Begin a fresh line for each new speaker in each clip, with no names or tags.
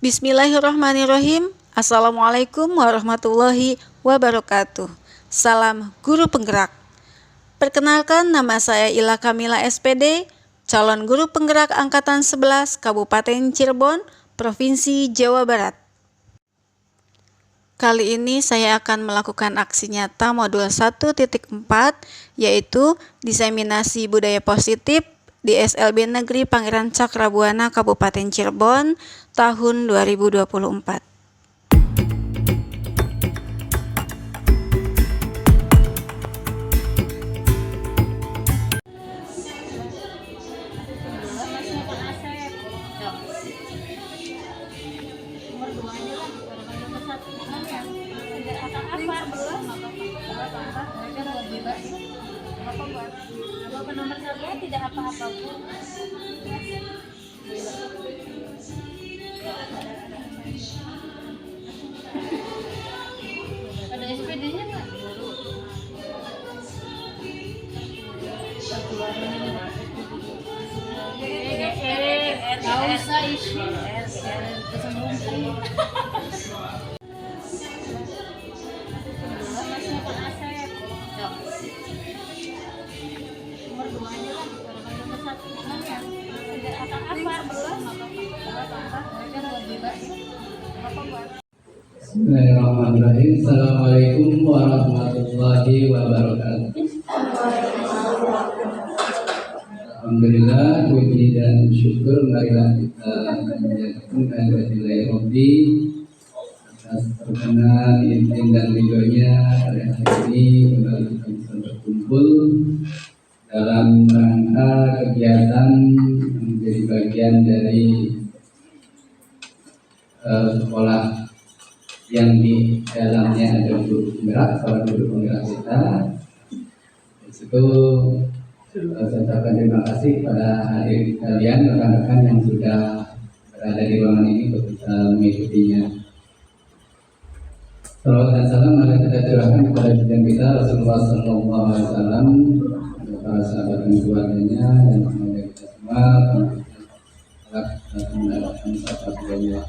Bismillahirrahmanirrahim. Assalamualaikum warahmatullahi wabarakatuh. Salam guru penggerak. Perkenalkan, nama saya Ila Kamila SPD, calon guru penggerak Angkatan 11 Kabupaten Cirebon, Provinsi Jawa Barat. Kali ini saya akan melakukan aksi nyata modul 1.4, yaitu diseminasi budaya positif di SLB Negeri Pangeran Cakrabuana Kabupaten Cirebon tahun 2024.
Nomor saya tidak apa-apa Bu. Ada SPD-nya nggak? Nggak usah isi.
Bismillahirrahmanirrahim. Assalamualaikum warahmatullahi wabarakatuh. Alhamdulillah, puji dan syukur marilah kita menjadikan kehadiran Rabbi atas perkenan izin dan ridhonya pada hari ini kembali kita bisa berkumpul dalam rangka kegiatan menjadi bagian dari sekolah yang di dalamnya ada guru penggerak, para guru penggerak kita. Di situ saya ucapkan terima kasih kepada hadirin sekalian, rekan-rekan yang sudah berada di ruangan ini untuk bisa mengikutinya. Salawat dan salam mari kita curahkan kepada junjungan kita Rasulullah SAW, para sahabat dan keluarganya, dan semoga kita semua mendapatkan syafaat beliau.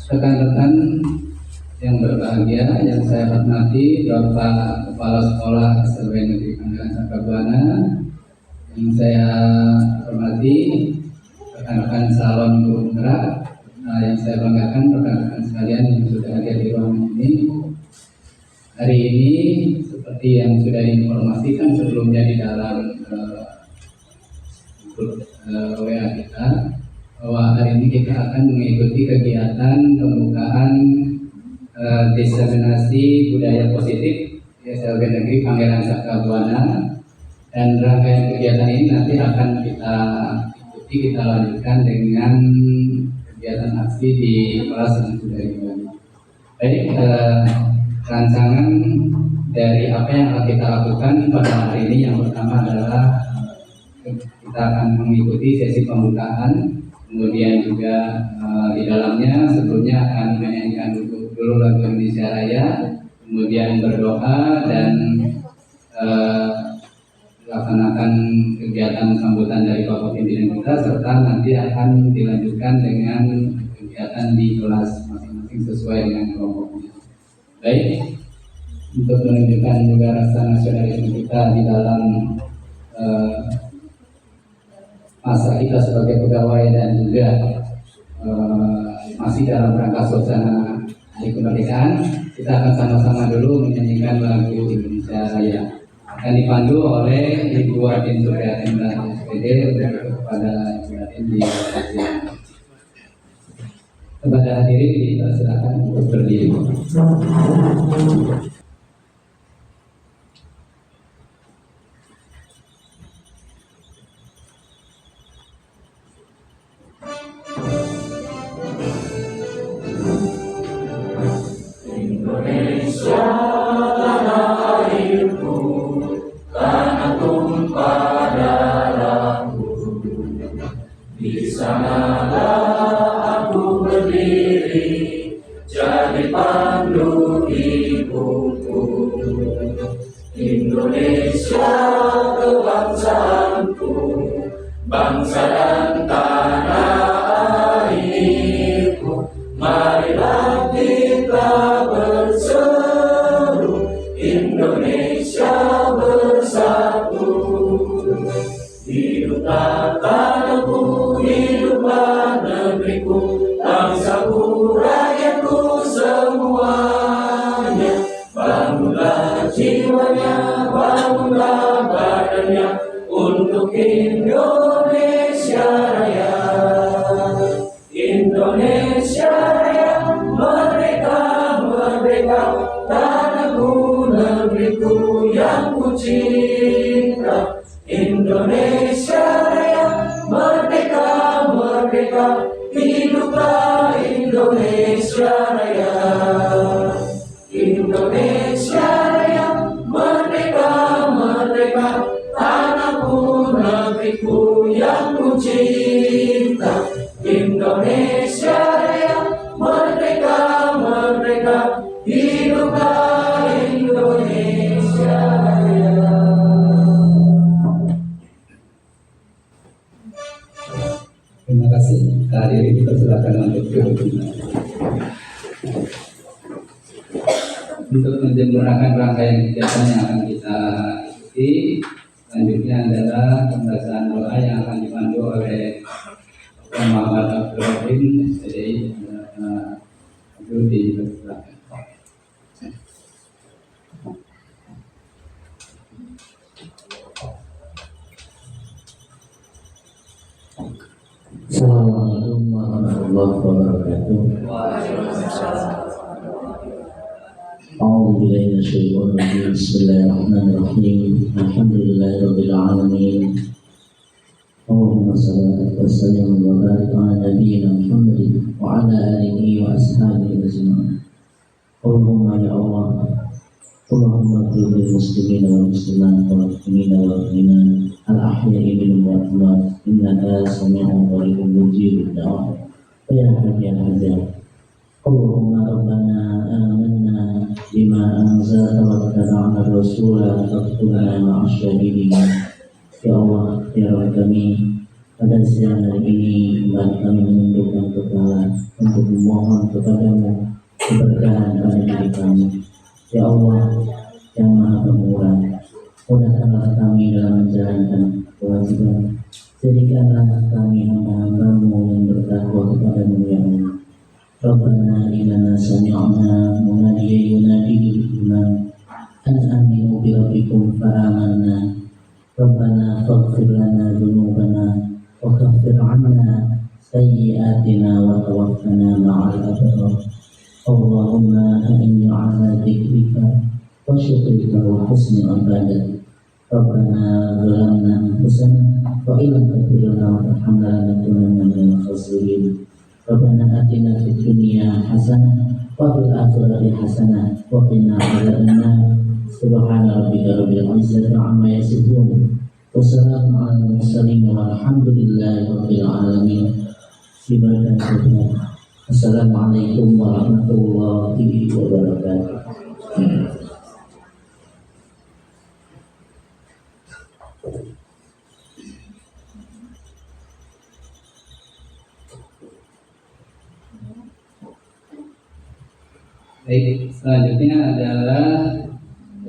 Rekan-rekan yang berbahagia, yang saya hormati, Bapak Kepala Sekolah SLB Negeri Pangeran Cakrabuana, yang saya hormati rekan-rekan salon guru penggerak, yang saya banggakan rekan-rekan sekalian yang sudah hadir di ruangan ini. Hari ini seperti yang sudah diinformasikan sebelumnya di dalam grup WA kita, bahwa hari ini kita akan mengikuti kegiatan pembukaan diseminasi budaya positif di SLB Negeri Pangeran Cakrabuana, dan rangkaian kegiatan ini nanti akan kita ikuti, kita lanjutkan dengan kegiatan aksi di kelas yang sudah dimulai. Baik, rancangan dari apa yang akan kita lakukan pada hari ini, yang pertama adalah kita akan mengikuti sesi pembukaan. Kemudian juga di dalamnya sebelumnya akan menyanyikan dulu lagu Indonesia Raya, kemudian berdoa dan melaksanakan kegiatan sambutan dari Bapak pimpinan kita, serta nanti akan dilanjutkan dengan kegiatan di kelas masing-masing sesuai dengan kelompoknya. Baik, untuk menunjukkan juga rasa nasionalisme kita di dalam masa kita sebagai pegawai dan juga masih dalam rangka suasana hari kemerdekaan, kita akan sama-sama dulu menyanyikan lagu Indonesia Raya. Akan dipandu oleh Ibu Adin Supriyatin SPD kepada Ibu Adin di kepada hadirin dipersilakan untuk berdiri.
Di sanalah aku berdiri, jadi pandu ibuku. Indonesia kebangsaanku, bangsa dan tanah air. marilah kita berseru, Indonesia bersatu. Hiduplah tanahku, hiduplah negeriku, bangsaku, rakyatku semuanya. Bangunlah jiwanya, bangunlah badannya, untuk Indonesia Raya. Indonesia Raya, merdeka, merdeka, tanahku, negeriku yang ku cinta. Indonesia Raya, merdeka, merdeka, hiduplah Indonesia Raya. Indonesia Raya, merdeka, merdeka, tanahku, negeriku yang ku cinta. Indonesia Raya, merdeka, merdeka, hiduplah Indonesia Raya.
Terima kasih. Hadirin dipersilakan untuk duduk. Untuk menyempurnakan rangkaian kegiatan yang akan kita ikuti, selanjutnya adalah pembacaan doa yang akan dipandu oleh Bapak Muhammad Abdul Rahim, SPDI. Itu dipersilakan.
Assalamualaikum warahmatullahi wabarakatuh. A'udzubillahi minasyaitonir rajim. Bismillahirrahmanirrahim. Alhamdulillahirabbil alamin. Allahumma shalli wa sallim wa barik ala nabiyyina Muhammadin wa ala alihi wa ashabihi ajma'in. Allahumma ya Allah, Allahumma ighfir lil muslimina wal muslimat wal mu'minina wal mu'minat al-ahya'i minhum wal amwat, innaka sami'un qaribun mujibud da'wat. Ya Hayyu ya Qayyum. Allahumma rabbana amanna bima anzalta wa ittaba'na ar-rasula faktubna ma'asy syahidin. Ya Allah, ya Rabb kami, pada siang hari ini kembali kami menundukkan kepala untuk memohon kepadamu keberkahan pada diri kami. Ya Allah yang Maha Pemurah, mudahkanlah kami dalam menjalankan kewajiban. Jadikanlah kami hamba-hambamu yang bertakwa kepadamu ya Allah. Rabbana innana sami'na munadiyan yunadi lil iman an aminu bi rabbikum fa amanna. Rabbana faghfir lana dhunubana wa kaffir 'anna sayyi'atina wa tawaffana ma'al abrar. Allahumma inni 'ala dzikrika wa syukrika wa husni ibadatik. Rabbana zalamna anfusana wa illam taghfir lana wa tarhamna lanakunanna minal khasirin. Rabbana atina fid dunya hasanah wa fil akhirati hasanah wa qina adzabannar. Subhana rabbika rabbil izzati amma yasifun wa salamun 'alal mursalin walhamdulillahi rabbil alamin. Bismillahirrahmanirrahim. Assalamualaikum warahmatullahi wabarakatuh.
Baik, selanjutnya adalah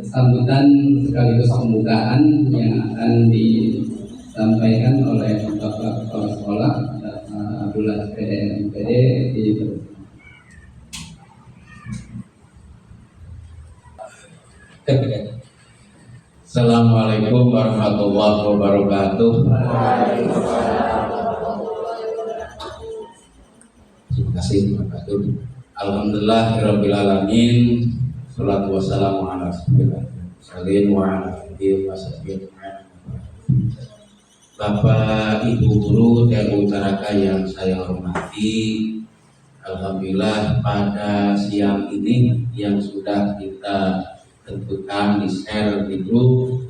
sambutan sekaligus pembukaan yang akan disampaikan oleh Bapak Kepala Sekolah Abdullah SPDI MPD di
Assalamualaikum warahmatullahi wabarakatuh. Terima kasih Pak Katur. Alhamdulillahirabbil alamin. Shalatu wassalamu ala rasulillah sallallahu alaihi wasallam. Bapak Ibu guru TU Caraka yang saya hormati, alhamdulillah pada siang ini yang sudah kita tentukan di share di grup,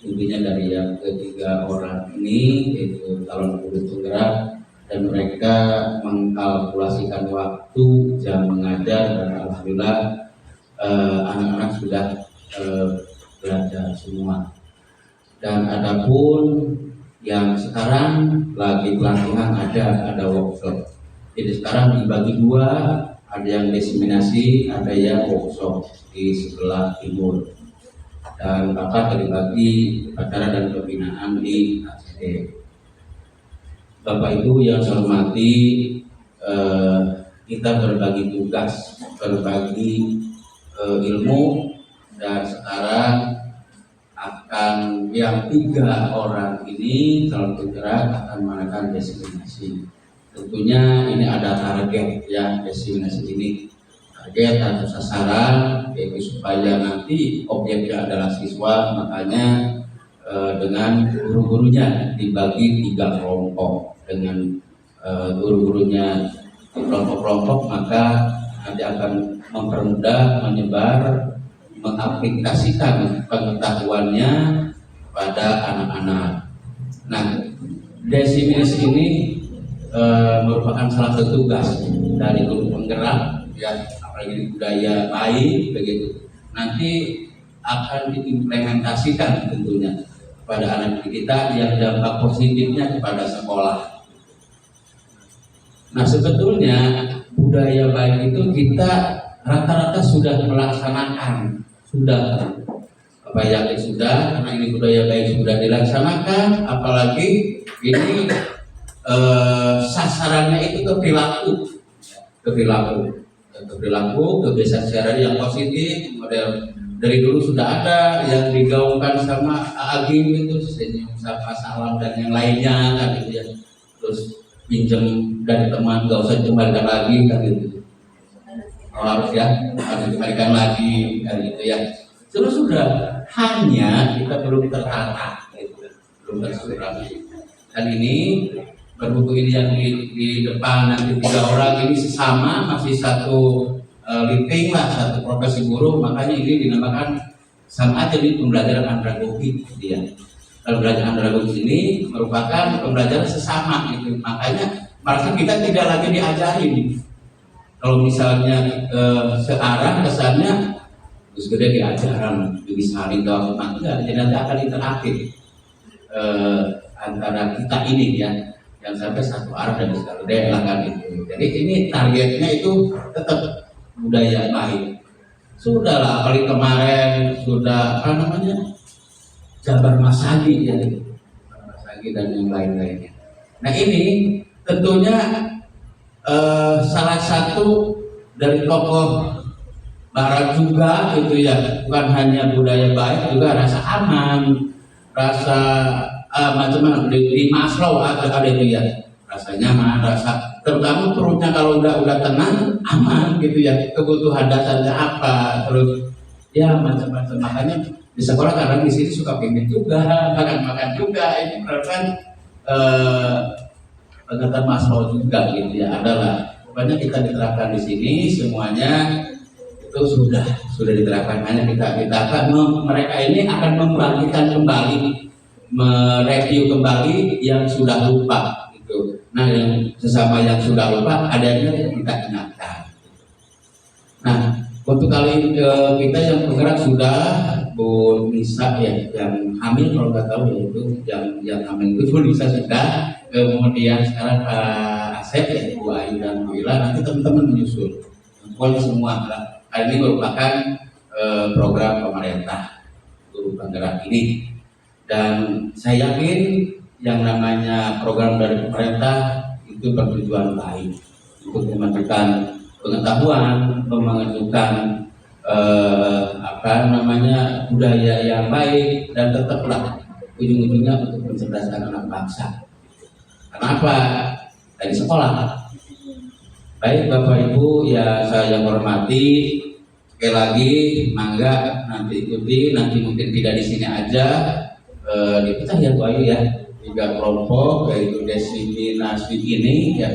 intinya dari yang ketiga orang ini yaitu calon guru penggerak, dan mereka mengkalkulasikan waktu jam mengajar, dan alhamdulillah anak-anak sudah belajar semua. Dan adapun yang sekarang lagi pelatihan, ada workshop. Jadi sekarang dibagi dua, ada yang diseminasi, ada yang workshop di sebelah timur. Dan Bapak dibagi acara dan pembinaan di ACD. Bapak Ibu yang saya hormati, kita berbagi tugas, berbagi ilmu, dan sekarang akan yang 3 orang ini calon penggerak akan melakukan destinasi. Tentunya ini ada target ya, destinasi ini target atau sasaran, yaitu supaya nanti objeknya adalah siswa, makanya dengan guru-gurunya dibagi 3 kelompok dengan guru-gurunya di kelompok-kelompok, maka nanti akan mempermudah menyebar, mengaplikasikan pengetahuannya pada anak-anak. Nah, destinasi ini merupakan salah satu tugas dari guru penggerak ya, apalagi budaya baik begitu. Nanti akan diimplementasikan tentunya kepada anak kita yang dampak positifnya kepada sekolah. Nah, sebetulnya budaya baik itu kita rata-rata sudah melaksanakan, sudah apa yakin sudah, karena ini budaya baik sudah dilaksanakan, apalagi ini sasarannya itu ke perilaku, kebiasaan sehari yang positif, model dari dulu sudah ada yang digaungkan sama Agim itu, senyum, sapa, salam dan yang lainnya kan gitu ya. Terus pinjam dari teman, gak usah dikembalikan lagi kan gitu. Harus ya, harus dikembalikan lagi kan gitu ya. Terus sudah, hanya kita belum tertata gitu, belum terstruktur. Dan ini berbuku ini yang di depan nanti 3 orang ini sesama, masih satu living lah, satu profesi guru, makanya ini dinamakan sama aja di pembelajaran andragogi gitu ya. Kalau belajar andragogi ini merupakan pembelajaran sesama gitu, makanya merasa kita tidak lagi diajarin. Kalau misalnya searah kesannya terus gede diajaran, bisa tahu enggak, jadi nanti akan interaktif antara kita ini ya, yang sampai satu arah dan sekali lah kan itu. Jadi ini targetnya itu tetap budaya baik. Sudahlah, kali kemarin sudah apa namanya Jabar Masagi ya, Masagi dan yang lain-lainnya. Nah ini tentunya salah satu dari tokoh Barat juga itu ya, bukan hanya budaya baik, juga rasa aman, rasa macam-macam di Maslow ada itu ya, rasa nyaman, rasa terutama perutnya kalau udah tenang aman gitu ya, kebutuhan dasarnya apa, terus ya macam-macam. Makanya di sekolah kadang di sini suka pingin juga, makan juga, ini merupakan pengetahuan Maslow juga gitu ya, adalah pokoknya kita diterapkan di sini semuanya itu sudah diterapkan. Hanya kita akan mereka ini akan membangkitkan kembali, mereview kembali yang sudah lupa gitu. Nah, yang sesama yang sudah lupa adanya kita ingatkan. Nah, untuk kali kita yang bergerak sudah Bu Nisa ya, yang hamil kalau nggak tahu ya itu yang hamil itu Bu Nisa sudah. Kemudian sekarang Pak Asep ya, Bu Ayu dan Bu Ila, nanti teman-teman menyusul. Pokoknya semua hal ini merupakan program pemerintah guru penggerak ini, dan saya yakin yang namanya program dari pemerintah itu bertujuan baik untuk memajukan pengetahuan, memajukan budaya yang baik, dan tetaplah ujung-ujungnya untuk mencerdaskan anak bangsa. Kenapa? Dari sekolah. Baik Bapak Ibu ya saya hormati, sekali lagi mangga nanti ikuti, nanti mungkin tidak di sini aja, dipecah ya Bu Ayu ya, 3 kelompok yaitu diseminasi ini ya.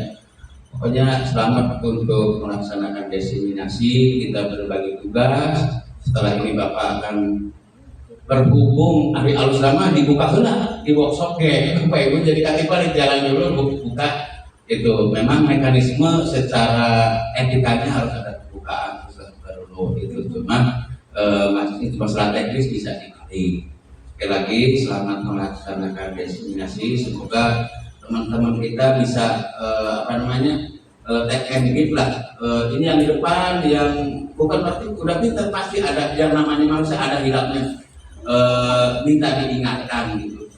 Pokoknya selamat untuk melaksanakan diseminasi, kita berbagi tugas. Setelah ini Bapak akan berhubung hari alus lama dibuka heula di workshop ke Bapak Ibu, jadi katiba jalan dulu buka. Itu memang mekanisme secara etikanya harus ada pembukaan dulu itu, cuma maksudnya masalah teknis bisa dibalik. Sekali lagi selamat melaksanakan diseminasi. Semoga teman-teman kita bisa take and give lah. Ini yang di depan yang bukan berarti udah pintar, pasti ada yang namanya manusia ada hilangnya. Minta diingatkan gitu.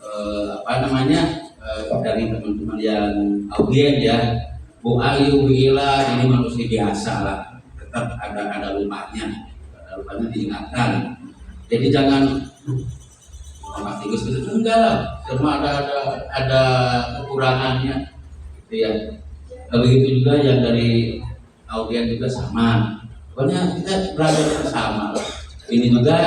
Dari teman-teman yang audien ya, Bu Ayu, Bu Ila, ini manusia biasa lah, tetap ada lupanya diingatkan. Jadi jangan mati itu enggak lah, semua ada kekurangannya, gitu ya. Begitu juga yang dari audien juga sama. Pokoknya kita belajar bersama. Ini juga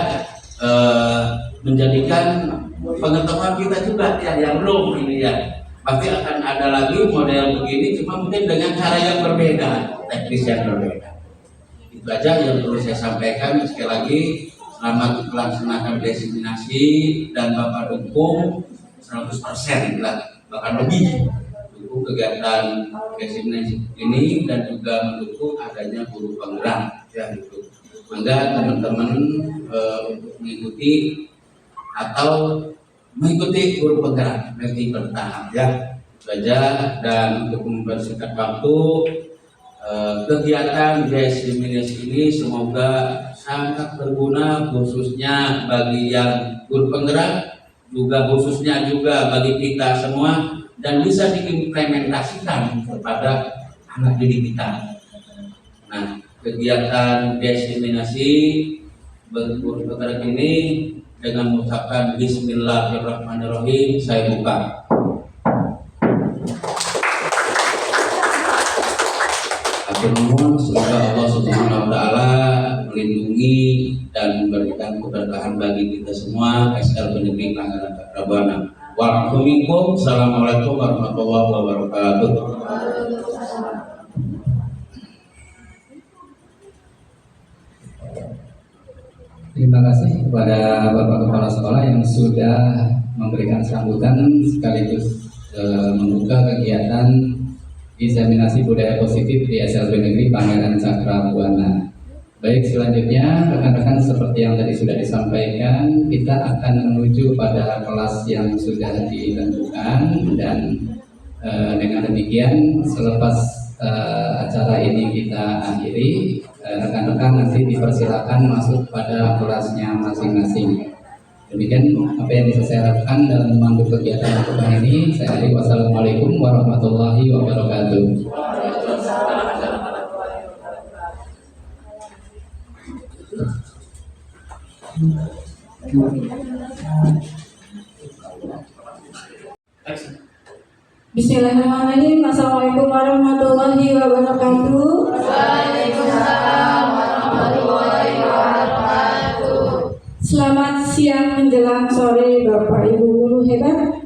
menjadikan pengetahuan kita juga ya, yang belum ini ya. Pasti akan ada lagi model begini, cuma mungkin dengan cara yang berbeda, teknis yang berbeda. Itu aja yang perlu saya sampaikan. Sekali lagi selamat melaksanakan diseminasi dan Bapak dukung 100% lah, bahkan lebih dukung kegiatan diseminasi ini dan juga mendukung adanya guru penggerak ya gitu. Maka teman-teman untuk mengikuti atau mengikuti guru penggerak nanti bertahap ya saja. Dan untuk mempersingkat waktu, kegiatan diseminasi ini semoga sangat berguna khususnya bagi yang guru penggerak, juga khususnya juga bagi kita semua, dan bisa diimplementasikan kepada anak didik kita. Nah, kegiatan diseminasi guru penggerak ini dengan mengucapkan Bismillahirrahmanirrahim saya buka. Atur nuhun, semoga Allah Subhanahu wa taala melindungi dan memberikan keberkahan bagi kita semua. SL Negeri Pangkalan Takrabana. Wassalamualaikum warahmatullahi wabarakatuh.
Terima kasih kepada Bapak Kepala Sekolah yang sudah memberikan sambutan sekaligus membuka kegiatan diseminasi budaya positif di SLB Negeri Pangeran Cakrabuana. Baik, selanjutnya rekan-rekan seperti yang tadi sudah disampaikan, kita akan menuju pada kelas yang sudah ditentukan dan dengan demikian selepas acara ini kita akhiri, rekan-rekan nanti dipersilakan masuk pada kelasnya masing-masing. Demikian apa yang bisa saya lakukan dalam memandu kegiatan lakukan ini. Saya akhiri. Wassalamualaikum warahmatullahi wabarakatuh.
Bismillahirrahmanirrahim. Assalamualaikum warahmatullahi wabarakatuh.
Waalaikumsalam warahmatullahi wabarakatuh.
Selamat siang menjelang sore Bapak Ibu guru hebat.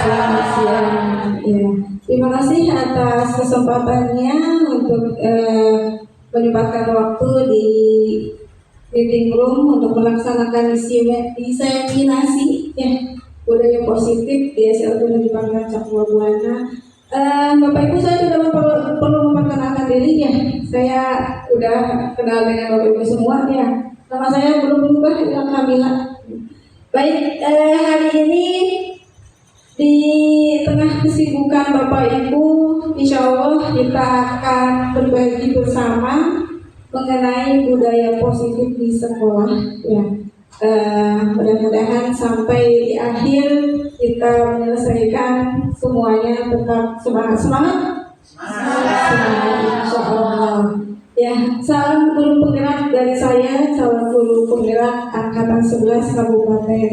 Selamat siang. Ya. Terima kasih atas kesempatannya untuk menyempatkan waktu di meeting room untuk melaksanakan diseminasi ya budaya positif di SLB Negeri Pangeran Cakrabuana. Bapak Ibu, saya sudah perlu memperkenalkan diri ya. Saya udah kenal dengan Bapak Ibu semua ya. Nama saya belum berubah, Ila Kamila. Baik, hari ini di tengah kesibukan Bapak Ibu, insya Allah kita akan berbagi bersama mengenai budaya positif di sekolah ya. Mudah-mudahan sampai di akhir kita menyelesaikan semuanya. Tetap semangat insya Allah ya. Salam guru penggerak dari saya, salam guru penggerak angkatan 11 Kabupaten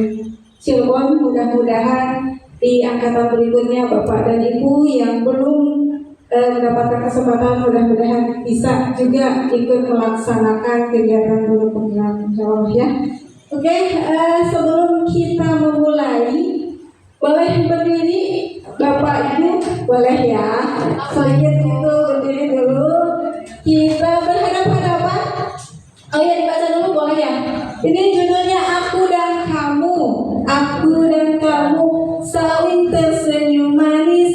Cirebon. Mudah-mudahan di angkatan berikutnya Bapak dan Ibu yang belum mendapatkan kesempatan, mudah-mudahan bisa juga ikut melaksanakan kegiatan guru penggerak insya Allah ya. Oke, sebelum kita memulai, boleh berdiri Bapak Ibu, boleh ya. Sedikit itu berdiri dulu. Kita berhadapan-hadapan. Oh iya, dibaca dulu boleh ya. Ini judulnya Aku dan Kamu. Aku dan kamu saling tersenyum manis.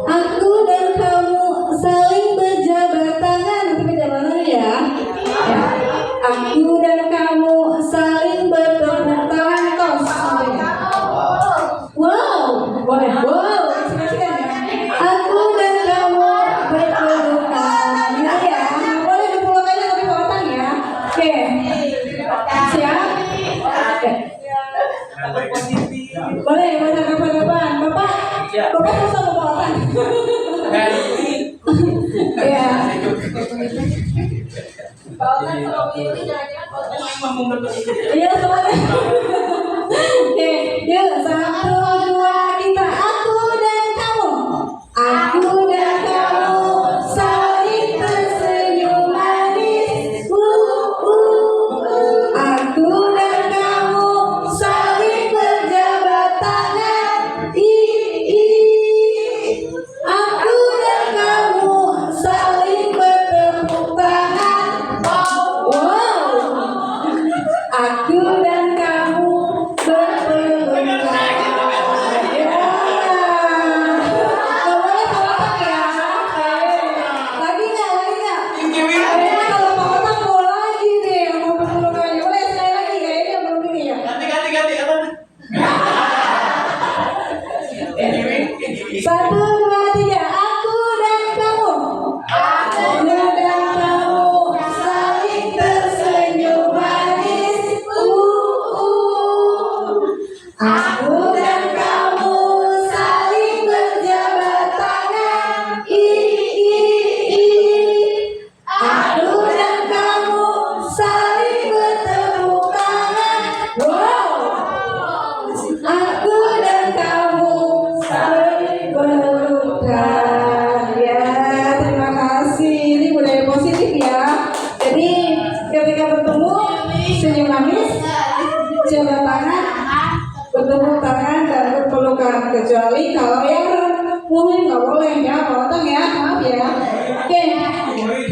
Aku dan kamu saling berjabat tangan. Berjabat tangan ya. Aku dan kamu saling Ya.
Kalau kan kalau pilih jangan-jangan kalau
Iya soalnya. Oke, yuk 1, 2, kita aku dan kamu. Aku dan kamu saling tersenyum manis. Aku dan kamu saling berjabat tangan. Aku dan kamu saling bertepuk tangan. Wow. Aku dan kamu berpelukan. Ya. Gak boleh kotak ya. Lagi nggak? Kayaknya kalau kotak mau lagi deh, mau berpelukan. Boleh sekali lagi kayaknya belum ini ya.
Ganti apa?
1, 2, 3. Aku dan kamu. Aku dan kamu saling tersenyum manis. Aku dan kamu saling berjabat tangan. Aku dan kamu saling bertepuk tangan. Wow. Aku dan kamu saling berpelukan. Ya, terima kasih. Ini budaya positif ya. Jadi ketika bertemu senyum manis, jabat tangan, bertepuk tangan dan berpelukan. Kecuali kalau yang mungkin nggak boleh ya, potong ya, maaf ya. Oke,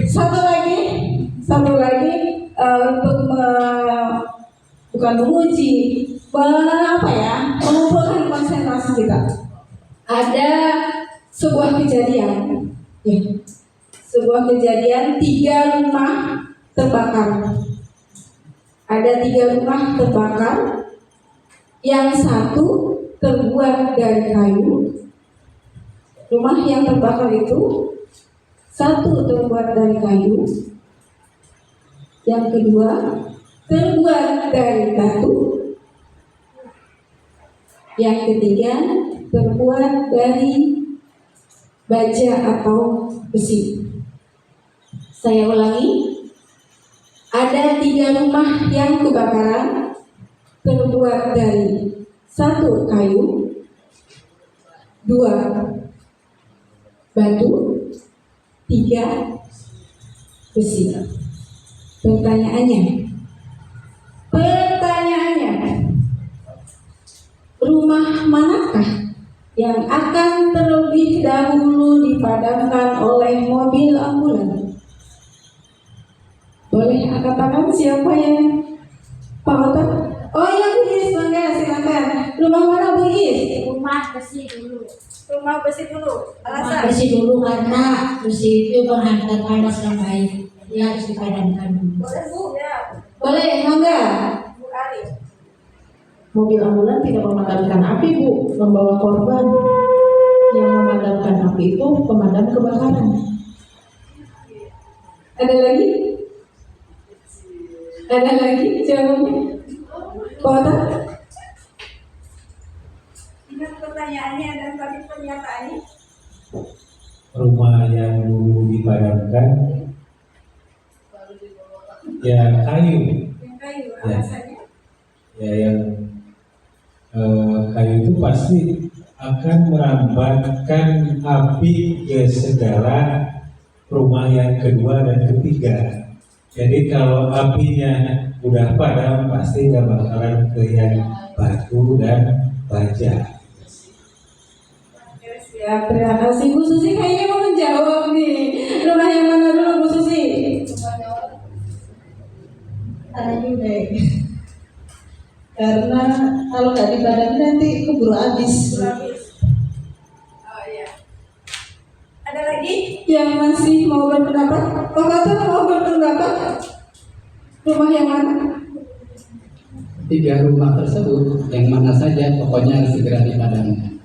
satu lagi untuk bukan menguji, mengumpulkan konsentrasi kita. Ada sebuah kejadian, ya, sebuah kejadian 3 rumah terbakar. Ada 3 rumah terbakar. Yang satu terbuat dari kayu. Rumah yang terbakar itu satu terbuat dari kayu. Yang kedua terbuat dari batu. Yang ketiga terbuat dari baja atau besi. Saya ulangi, ada 3 rumah yang kebakaran terbuat dari 1 kayu, 2 batu, 3 besi. Pertanyaannya, rumah manakah yang akan terlebih dahulu dipadamkan oleh mobil ambulan? Boleh angkat tangan siapa yang Pak Otak? Oh ya Bu Is, bangga silakan. Rumah mana Bu Is?
rumah besi dulu.
Rumah besi dulu.
Rumah besi dulu karena besi itu menghantar panas yang baik. Dia harus dipadamkan dulu.
Boleh Bu? Ya. Boleh, mangga. Bu Ari.
Mobil ambulan tidak memadamkan api, Bu, membawa korban. Yang memadamkan api itu pemadam kebakaran.
Ada lagi? Ada lagi jawabannya? Kota? Ingat pertanyaannya dan tadi pernyataannya.
Rumah yang dulu dipadamkan ya kayu.
Yang kayu,
Ya.
alasannya?
Ya yang kayu itu pasti akan merambatkan api ke segala rumah yang kedua dan ketiga. Jadi kalau apinya udah padam pasti nggak bakalan ke yang batu dan baja.
Ya, terima kasih Bu Susi kayaknya mau menjawab nih. Rumah yang mana dulu Bu Susi?
Aduh deh. Karena kalau nggak dipadam nanti keburu habis.
Oh iya. Ada lagi yang masih mau berpendapat? Pak Kata mau berpendapat? Rumah yang mana?
3 rumah tersebut yang mana saja pokoknya harus segera dipadamkan.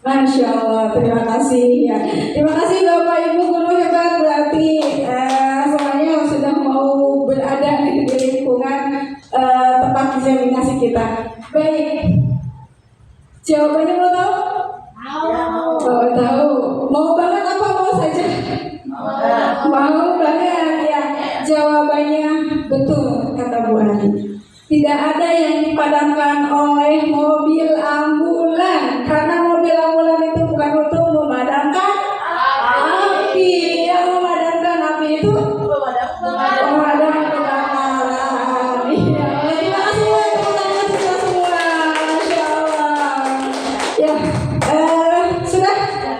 Masya Allah, terima kasih ya. Terima kasih Bapak Ibu guru hebat, berarti semuanya sudah mau berada di lingkungan tempat eksaminasi kita. Baik, jawabannya mau tahu? tadi. Tidak ada yang dipadamkan oleh mobil ambulan, karena mobil ambulan itu bukan untuk memadamkan api. Yang memadamkan api itu pemadam kebakaran. Iya, terima kasih ya teman-teman kita semua, Masya Allah. Ya,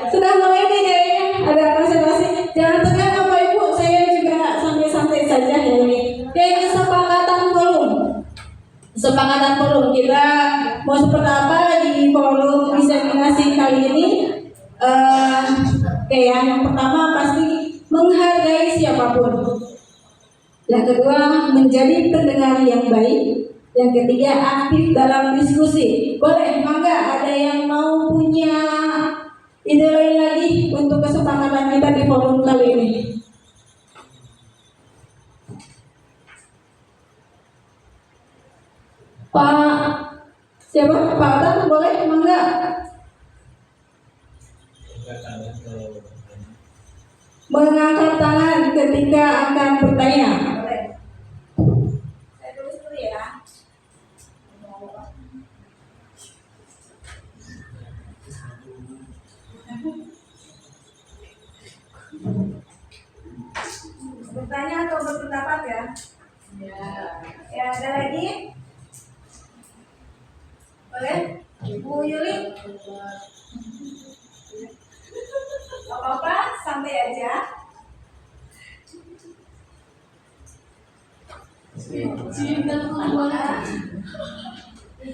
sudah mulai nih kayaknya ada presentasi. Jangan tegang Bapak Ibu, saya juga santai-santai saja ya ini. Kayak kesepakatan forum kita mau seperti apa di forum diseminasi kali ini. Kayak yang pertama pasti menghargai siapapun. Yang kedua menjadi pendengar yang baik. Yang ketiga aktif dalam diskusi. Boleh, mangga ada yang mau punya ide lain lagi untuk kesepakatan kita di forum kali ini. Pak siapa? Pak Tan, boleh mangga. Mengangkat tangan ketika akan bertanya. Saya tulis dulu ya. Bertanya atau berpendapat ya? Ya, ada lagi? Boleh? Bu Yuli? Gak apa-apa, santai aja.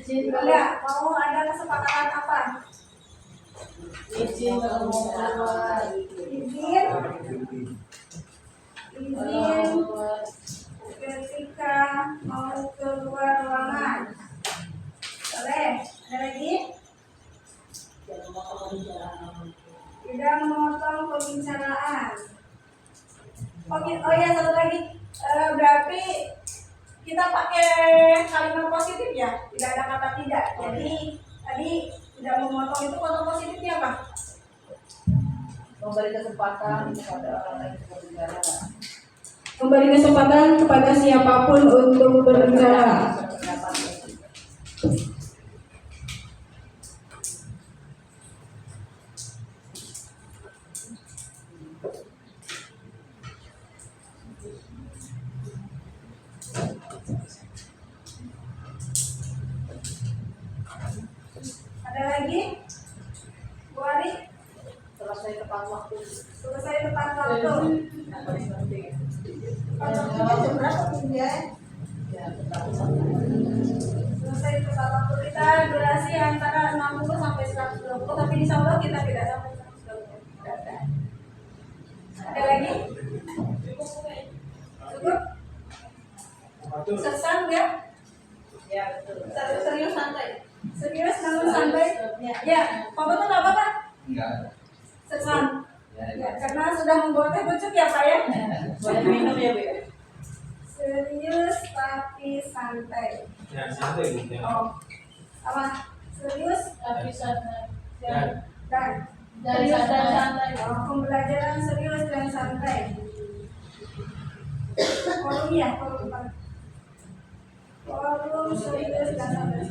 Enggak, mau ada kesepakatan apa? Izin ketika mau keluar ruangan. Boleh, ada lagi? Tidak memotong pembicaraan. Oh ya, satu lagi. Berarti kita pakai kalimat positif ya, tidak ada kata tidak. Jadi tadi tidak memotong itu kata positifnya apa?
Memberi kesempatan kepada orang lain untuk berbicara.
Memberi kesempatan kepada siapapun untuk berbicara.
Ada lagi? Bu Ari?
Selesai tepat waktu.
Selesai tepat waktu. Selesai tepat waktu kita durasi antara 60 sampai 120, tapi insya Allah kita tidak sampai 120. Ada lagi? Cukup? Sesang ya?
Ya, betul.
Serius santai. Serius namun santai. Ya, Pak Betul nggak apa-apa?
Enggak.
Sesang. Ya, karena sudah membawa teh bucuk ya Pak ya?
Banyak minum ya, Bu.
Serius tapi santai.
Jangan santai, Bu.
Oh, apa? Serius
Tapi santai.
dan
Serius dan santai.
oh, pembelajaran serius dan santai. Forum ya, forum apa? Forum serius dan santai.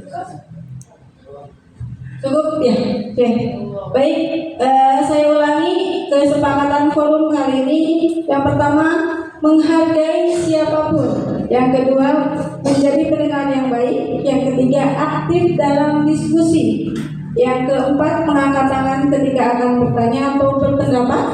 Cukup ya? Oke. Baik, saya ulangi kesepakatan forum kali ini. Yang pertama, menghargai siapapun. Yang kedua, menjadi pendengar yang baik. Yang ketiga, aktif dalam diskusi. Yang keempat, mengangkat tangan ketika akan bertanya atau berpendapat.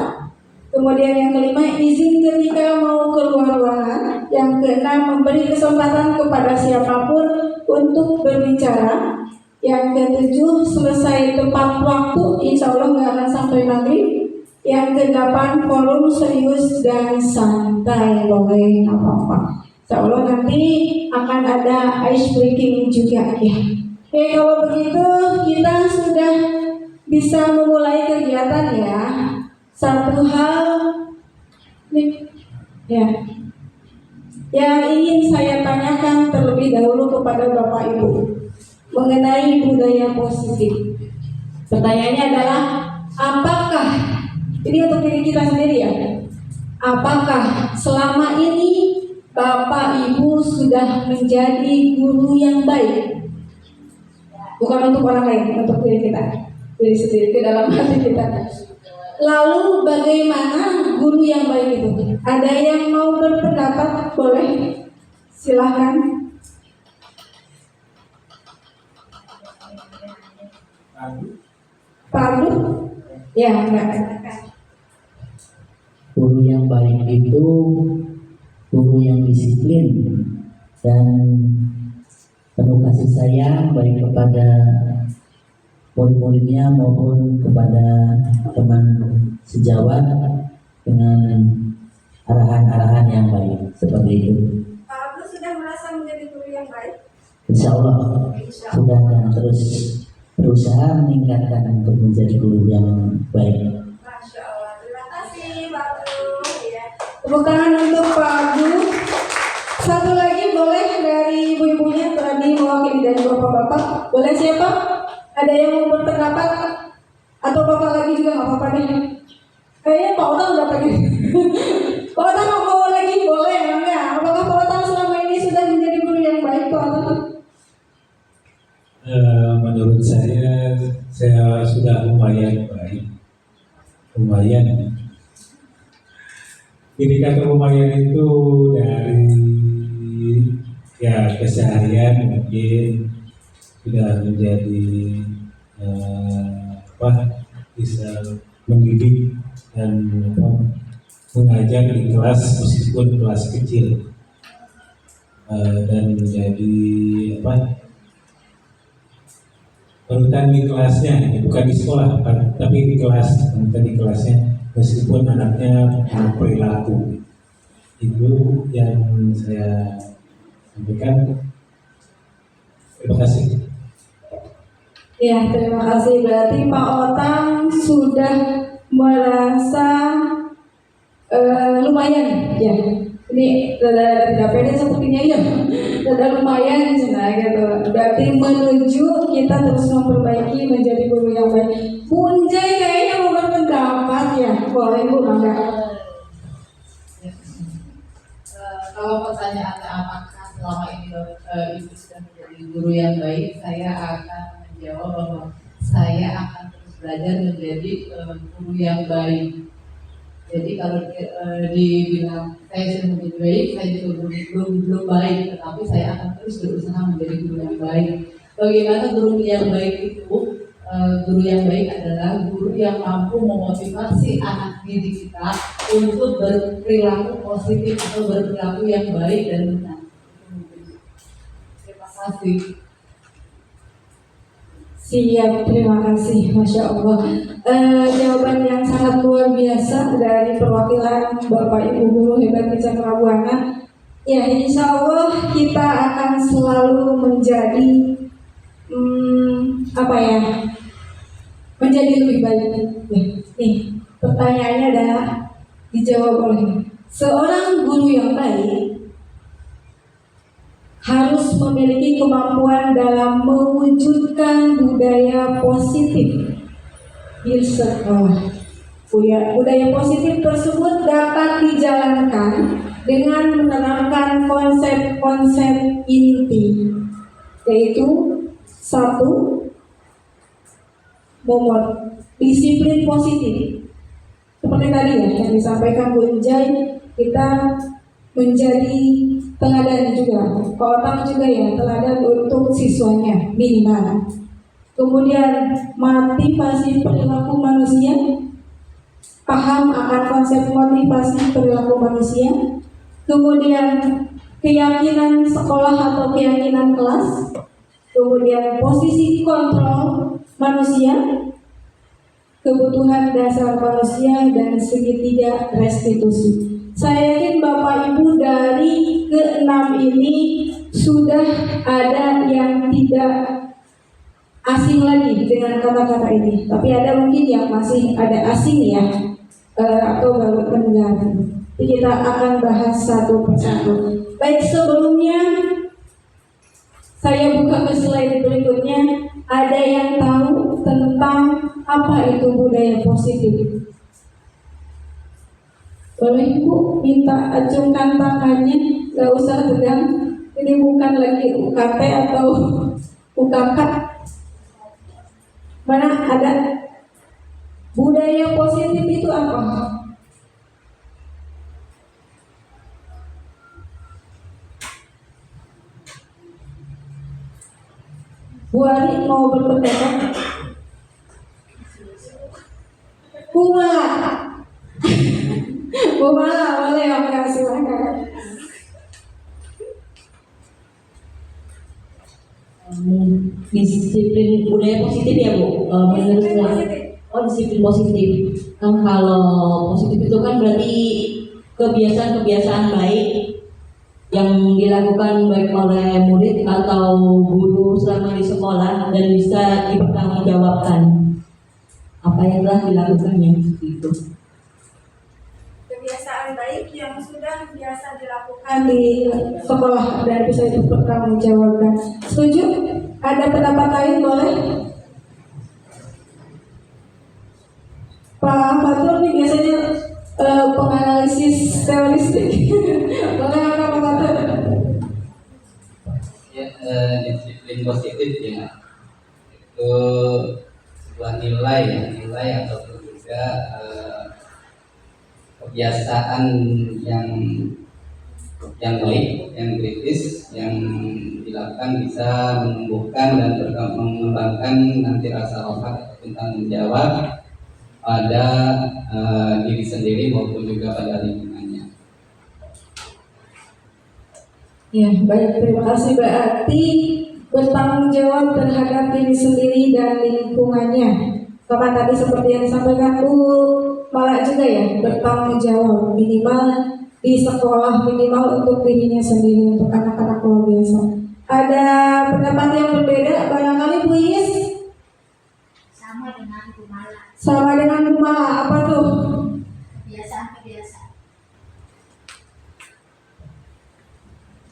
Kemudian yang kelima, izin ketika mau keluar ruangan. Yang keenam, memberi kesempatan kepada siapapun untuk berbicara. Yang ketujuh, selesai tepat waktu, insya Allah nggak akan sampai maghrib. Yang kedelapan, forum serius dan santai, boleh nggak apa-apa. Insya Allah nanti akan ada ice breaking juga ya. Oke, kalau begitu kita sudah bisa memulai kegiatan ya. Satu hal nih, ya, yang ingin saya tanyakan terlebih dahulu kepada Bapak Ibu mengenai budaya positif. Pertanyaannya adalah, apakah ini untuk diri kita sendiri ya? Apakah selama ini Bapak Ibu sudah menjadi guru yang baik. Bukan untuk orang lain, untuk diri kita, diri sendiri, ke dalam hati kita. Lalu bagaimana guru yang baik itu? Ada yang mau berpendapat? Boleh, silahkan. Pak Abdul? Ya, enggak.
Guru yang baik itu guru yang disiplin dan penuh kasih sayang baik kepada murid-muridnya maupun kepada teman sejawat dengan arahan-arahan yang baik seperti itu.
Pak Abdul sudah merasa menjadi guru yang baik?
Insya Allah sudah dan terus berusaha meningkatkan untuk menjadi guru yang baik.
Masya Allah, terima kasih Pak Abdul. Ya.
Tepuk tangan untuk Pak Abdul. Satu lagi boleh dari ibu-ibunya, tadi mewakili dari bapak-bapak. Boleh siapa? Ada yang mau berpendapat? Atau bapak lagi juga nggak apa-apa deh. Kayaknya Pak Otang udah pengen. Pak Otang mau lagi? Boleh, enggak? Apakah Pak Otang selama ini sudah menjadi guru yang baik, Pak Otang?
Menurut saya sudah lumayan baik. Lumayan. Indikator lumayan itu dari ya keseharian mungkin sudah menjadi bisa mendidik dan mengajar di kelas meskipun kelas kecil dan menjadi panutan di kelasnya, bukan di sekolah tapi di kelas, panutan di kelasnya meskipun anaknya berperilaku. Itu yang saya sampaikan. Terima kasih.
Ya, terima kasih. Berarti Pak Otang sudah merasa lumayan, ya. Ini rada tidak pede sepertinya ya. Rada lumayan, nah gitu. Berarti menuju kita terus memperbaiki menjadi guru yang baik. Punjai kayaknya mau berpendapat ya. Boleh Bu, Mangga.
Kalau pertanyaannya apakah selama ini Ibu sudah menjadi guru yang baik, saya akan menjawab bahwa saya akan terus belajar menjadi guru yang baik. Jadi kalau dibilang saya sudah menjadi baik, saya juga belum baik, tetapi saya akan terus berusaha menjadi guru yang baik. Bagaimana guru yang baik itu? Guru yang baik adalah guru yang mampu memotivasi anak didik kita untuk berperilaku positif atau berperilaku yang baik dan benar. Terima kasih.
Siap, terima kasih, Masya Allah. Jawaban yang sangat luar biasa dari perwakilan Bapak Ibu Guru Hebat di Cakrabuana. Ya, insya Allah kita akan selalu menjadi menjadi lebih baik. Nih, pertanyaannya adalah dijawab oleh seorang guru yang baik harus memiliki kemampuan dalam mewujudkan budaya positif di sekolah. Budaya positif tersebut dapat dijalankan dengan menerapkan konsep-konsep inti, yaitu 1. Disiplin positif. Seperti tadi ya yang disampaikan Bu Injai, kita menjadi teladan juga, Pak Otang juga ya, teladan untuk siswanya minimal. Kemudian motivasi perilaku manusia, paham akan konsep motivasi perilaku manusia. Kemudian keyakinan sekolah atau keyakinan kelas. Kemudian posisi kontrol manusia, kebutuhan dasar manusia, dan segitiga restitusi. Saya yakin Bapak Ibu dari ke-6 ini sudah ada yang tidak asing lagi dengan kata-kata ini. Tapi ada mungkin yang masih ada asing ya, atau baru mendengar. Kita akan bahas satu persatu. Baik, sebelumnya saya buka ke slide berikutnya. Ada yang tahu tentang apa itu budaya positif? Boleh Bu minta acungkan tangannya, gak usah tegang. Ini bukan lagi UKT atau UKK. Mana ada? Budaya positif itu apa? Bu Ari mau berpendapat? Kumala. Kumala boleh, oke, silakan.
Disiplin budaya positif ya Bu, menurut saya. Oh, disiplin positif kan, kalau positif itu kan berarti kebiasaan-kebiasaan baik yang dilakukan baik oleh murid atau guru selama di sekolah dan bisa dipertanggungjawabkan apa yang telah dilakukannya itu.
Kebiasaan baik yang sudah biasa dilakukan
Di sekolah dan bisa dipertanggungjawabkan. Setuju? Ada pendapat lain boleh? Pak Fatur nih biasanya penganalisis teoristik. Boleh Pak Fatur?
Ya, disiplin positif ya itu sebuah nilai ya, nilai ataupun juga kebiasaan yang baik, yang kritis, yang dilakukan bisa menumbuhkan dan mengembangkan nanti rasa hormat ataupun tanggung jawab pada diri sendiri maupun juga pada lingkungannya.
Ya, baik, terima kasih. Berarti bertanggung jawab terhadap diri sendiri dan lingkungannya. Sama tadi seperti yang disampaikan Bu Mala juga ya, bertanggung jawab minimal di sekolah, minimal untuk dirinya sendiri, untuk anak-anak luar biasa. Ada pendapat yang berbeda barangkali Bu Is?
Sama dengan Kumala,
Sama dengan Bu Mala, apa tuh?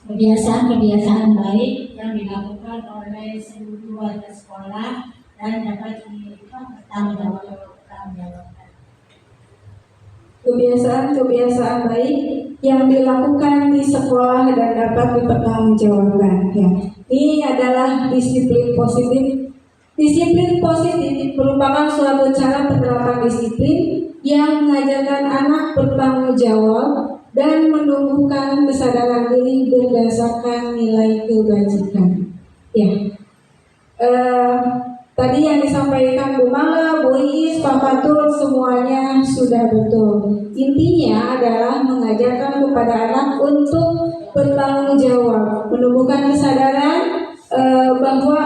kebiasaan baik yang dilakukan oleh seluruh warga sekolah dan dapat dipertanggungjawabkan.
Kebiasaan-kebiasaan baik yang dilakukan di sekolah dan dapat dipertanggungjawabkan. Ya, ini adalah disiplin positif. Disiplin positif merupakan suatu cara penerapan disiplin yang mengajarkan anak bertanggung jawab dan menumbuhkan kesadaran diri berdasarkan nilai kebajikan. Ya, tadi yang disampaikan Bu Mala, Bu Is, Pak Fatur semuanya sudah betul. Intinya adalah mengajarkan kepada anak untuk bertanggung jawab, menumbuhkan kesadaran bahwa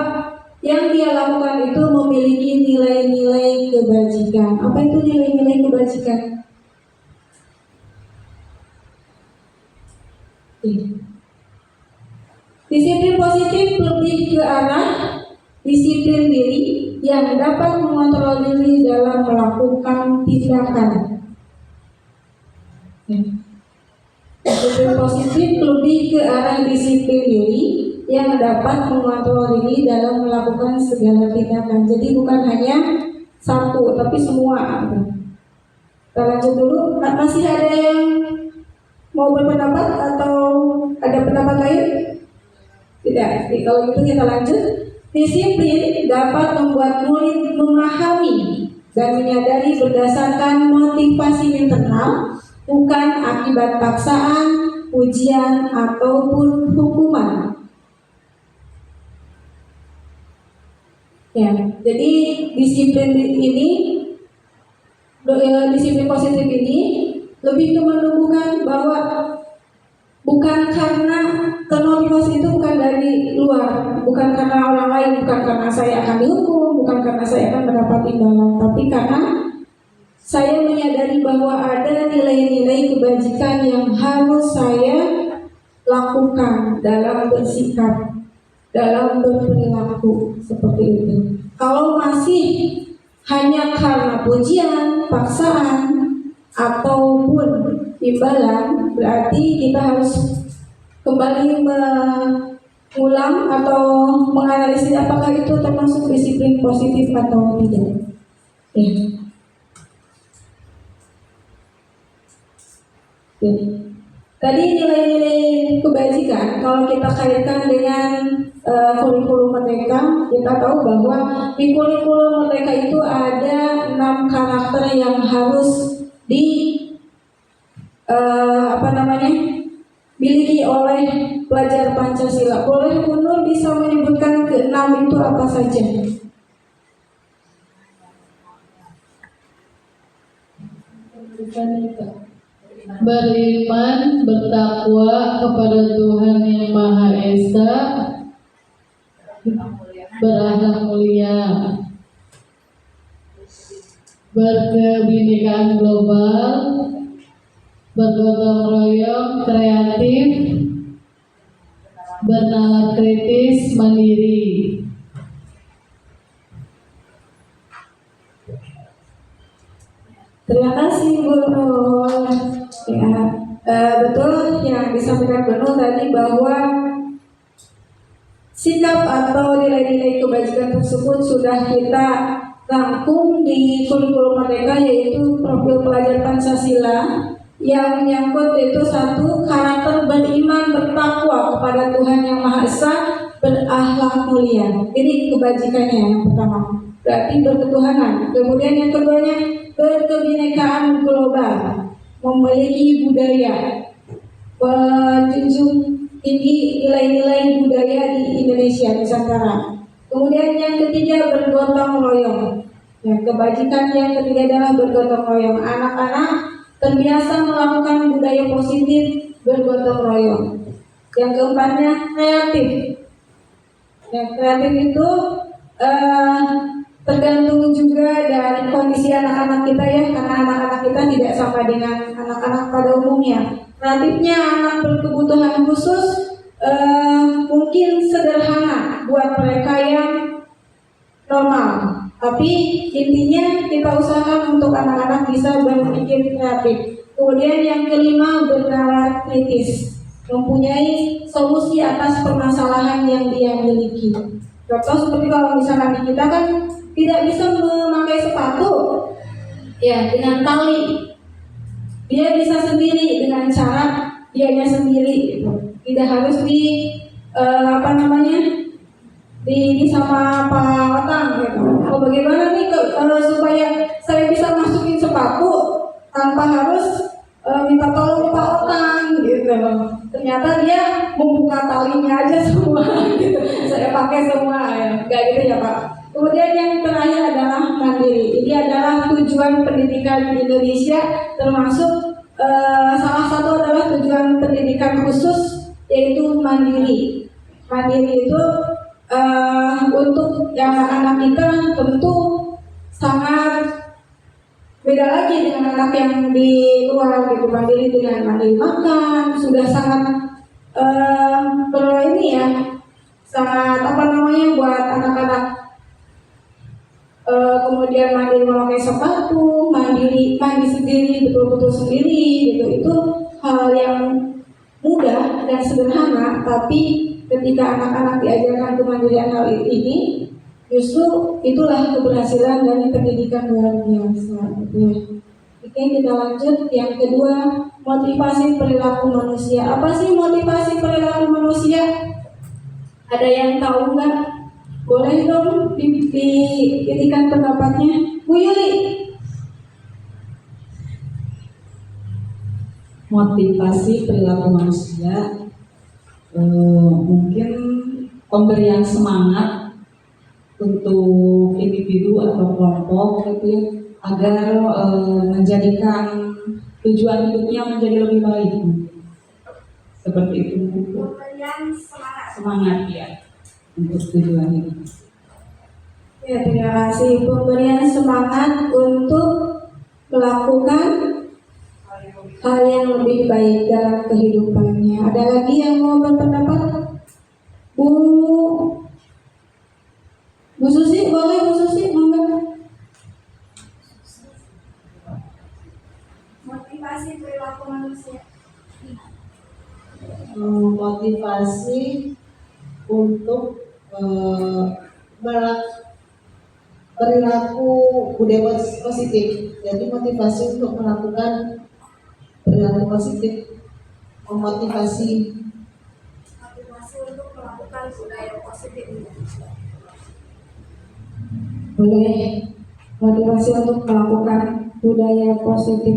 yang dia lakukan itu memiliki nilai-nilai kebajikan. Apa itu nilai-nilai kebajikan? Disiplin positif lebih ke arah disiplin diri yang dapat mengontrol diri dalam melakukan tindakan. Disiplin positif lebih ke arah disiplin diri yang dapat mengontrol diri dalam melakukan segala tindakan. Jadi bukan hanya satu, tapi semua. Kita lanjut dulu. Masih ada yang mau berpendapat atau ada pendapat lain? Tidak. Kalau gitu kita lanjut. Disiplin dapat membuat murid memahami dan menyadari berdasarkan motivasi internal, bukan akibat paksaan, ujian, ataupun hukuman. Ya, jadi disiplin ini, disiplin positif ini lebih ke menumbuhkan bahwa bukan karena termotivasi itu bukan dari luar, bukan karena orang lain, bukan karena saya akan dihukum, bukan karena saya akan mendapat imbalan, tapi karena saya menyadari bahwa ada nilai-nilai kebajikan yang harus saya lakukan dalam bersikap, dalam berperilaku seperti itu. Kalau masih hanya karena pujian, paksaan, ataupun imbalan, berarti kita harus kembali mengulang atau menganalisis apakah itu termasuk disiplin positif atau tidak. Ya. Ya. Tadi nilai-nilai kebajikan, kalau kita kaitkan dengan kurikulum Merdeka, kita tahu bahwa di kurikulum Merdeka itu ada 6 karakter yang harus di miliki oleh pelajar Pancasila. Boleh Bu Nur bisa menyebutkan ke-6 itu apa saja?
Beriman, bertakwa kepada Tuhan Yang Maha Esa, berakhlak mulia, berkebinekaan global, bergotong royong, kreatif, bernalar kritis, mandiri.
Terima kasih Bu Nur. Ya, betul yang disampaikan Bu Nur tadi bahwa sikap atau nilai-nilai kebajikan tersebut sudah kita rangkum di kurikulum Merdeka, yaitu profil pelajar Pancasila yang menyangkut itu 1, karakter beriman bertakwa kepada Tuhan Yang Maha Esa, berakhlak mulia. Ini kebajikannya yang pertama, berarti berketuhanan. Kemudian yang keduanya berkebinekaan global, memiliki budaya, menjunjung tinggi nilai-nilai budaya di Indonesia Nusantara. Kemudian yang ketiga bergotong royong. Ya, kebajikan yang ketiga adalah bergotong royong. Anak-anak terbiasa melakukan budaya positif bergotong royong. Yang keempatnya kreatif. Yang kreatif itu tergantung juga dari kondisi anak-anak kita ya, karena anak-anak kita tidak sama dengan anak-anak pada umumnya. Kreatifnya anak berkebutuhan khusus mungkin sederhana buat mereka yang normal, tapi intinya kita usahakan untuk anak-anak bisa berpikir kreatif. Kemudian yang kelima bernalar kritis, mempunyai solusi atas permasalahan yang dia miliki. Contoh seperti kalau misalkan kita kan tidak bisa memakai sepatu ya dengan tali, dia bisa sendiri dengan cara dianya sendiri gitu. Tidak harus di di sama Pak Otang gitu. Oh, bagaimana nih supaya saya bisa masukin sepatu tanpa harus minta tolong Pak Otang gitu. Ternyata dia membuka talinya aja semua gitu. Saya pakai semua ya. Enggak gitu ya Pak. Kemudian yang terakhir adalah mandiri. Ini adalah tujuan pendidikan di Indonesia, termasuk salah satu adalah tujuan pendidikan khusus, yaitu mandiri. Mandiri itu untuk yang anak-anak kita tentu sangat beda lagi dengan anak yang di luar gitu. Mandiri dengan mandiri makan sudah sangat sangat buat anak-anak. Kemudian mandiri memakai sepatu, mandi sendiri, betul-betul sendiri gitu. Itu hal yang mudah dan sederhana, tapi ketika anak-anak diajarkan kemandirian hal ini, justru itulah keberhasilan dari pendidikan luar biasa gitu ya. Oke, kita lanjut. Yang kedua, motivasi perilaku manusia. Apa sih motivasi perilaku manusia? Ada yang tahu nggak? Boleh dong diberikan pendapatnya, Bu Yuli.
Motivasi perilaku manusia mungkin pemberian semangat untuk individu atau kelompok gitu ya, agar menjadikan tujuan hidupnya menjadi lebih baik. Seperti itu.
Pemberian
Semangat ya untuk tujuan hidup.
Ya, terima kasih. Pemberian semangat untuk melakukan hal yang lebih baik dalam kehidupannya. Ada lagi yang mau berpendapat? Bu Susi, boleh Bu Susi, monggo. Motivasi perilaku manusia.
Motivasi untuk perilaku budaya positif. Jadi motivasi untuk melakukan perilaku positif, memotivasi.
Motivasi untuk melakukan budaya positif.
Boleh motivasi untuk melakukan budaya positif.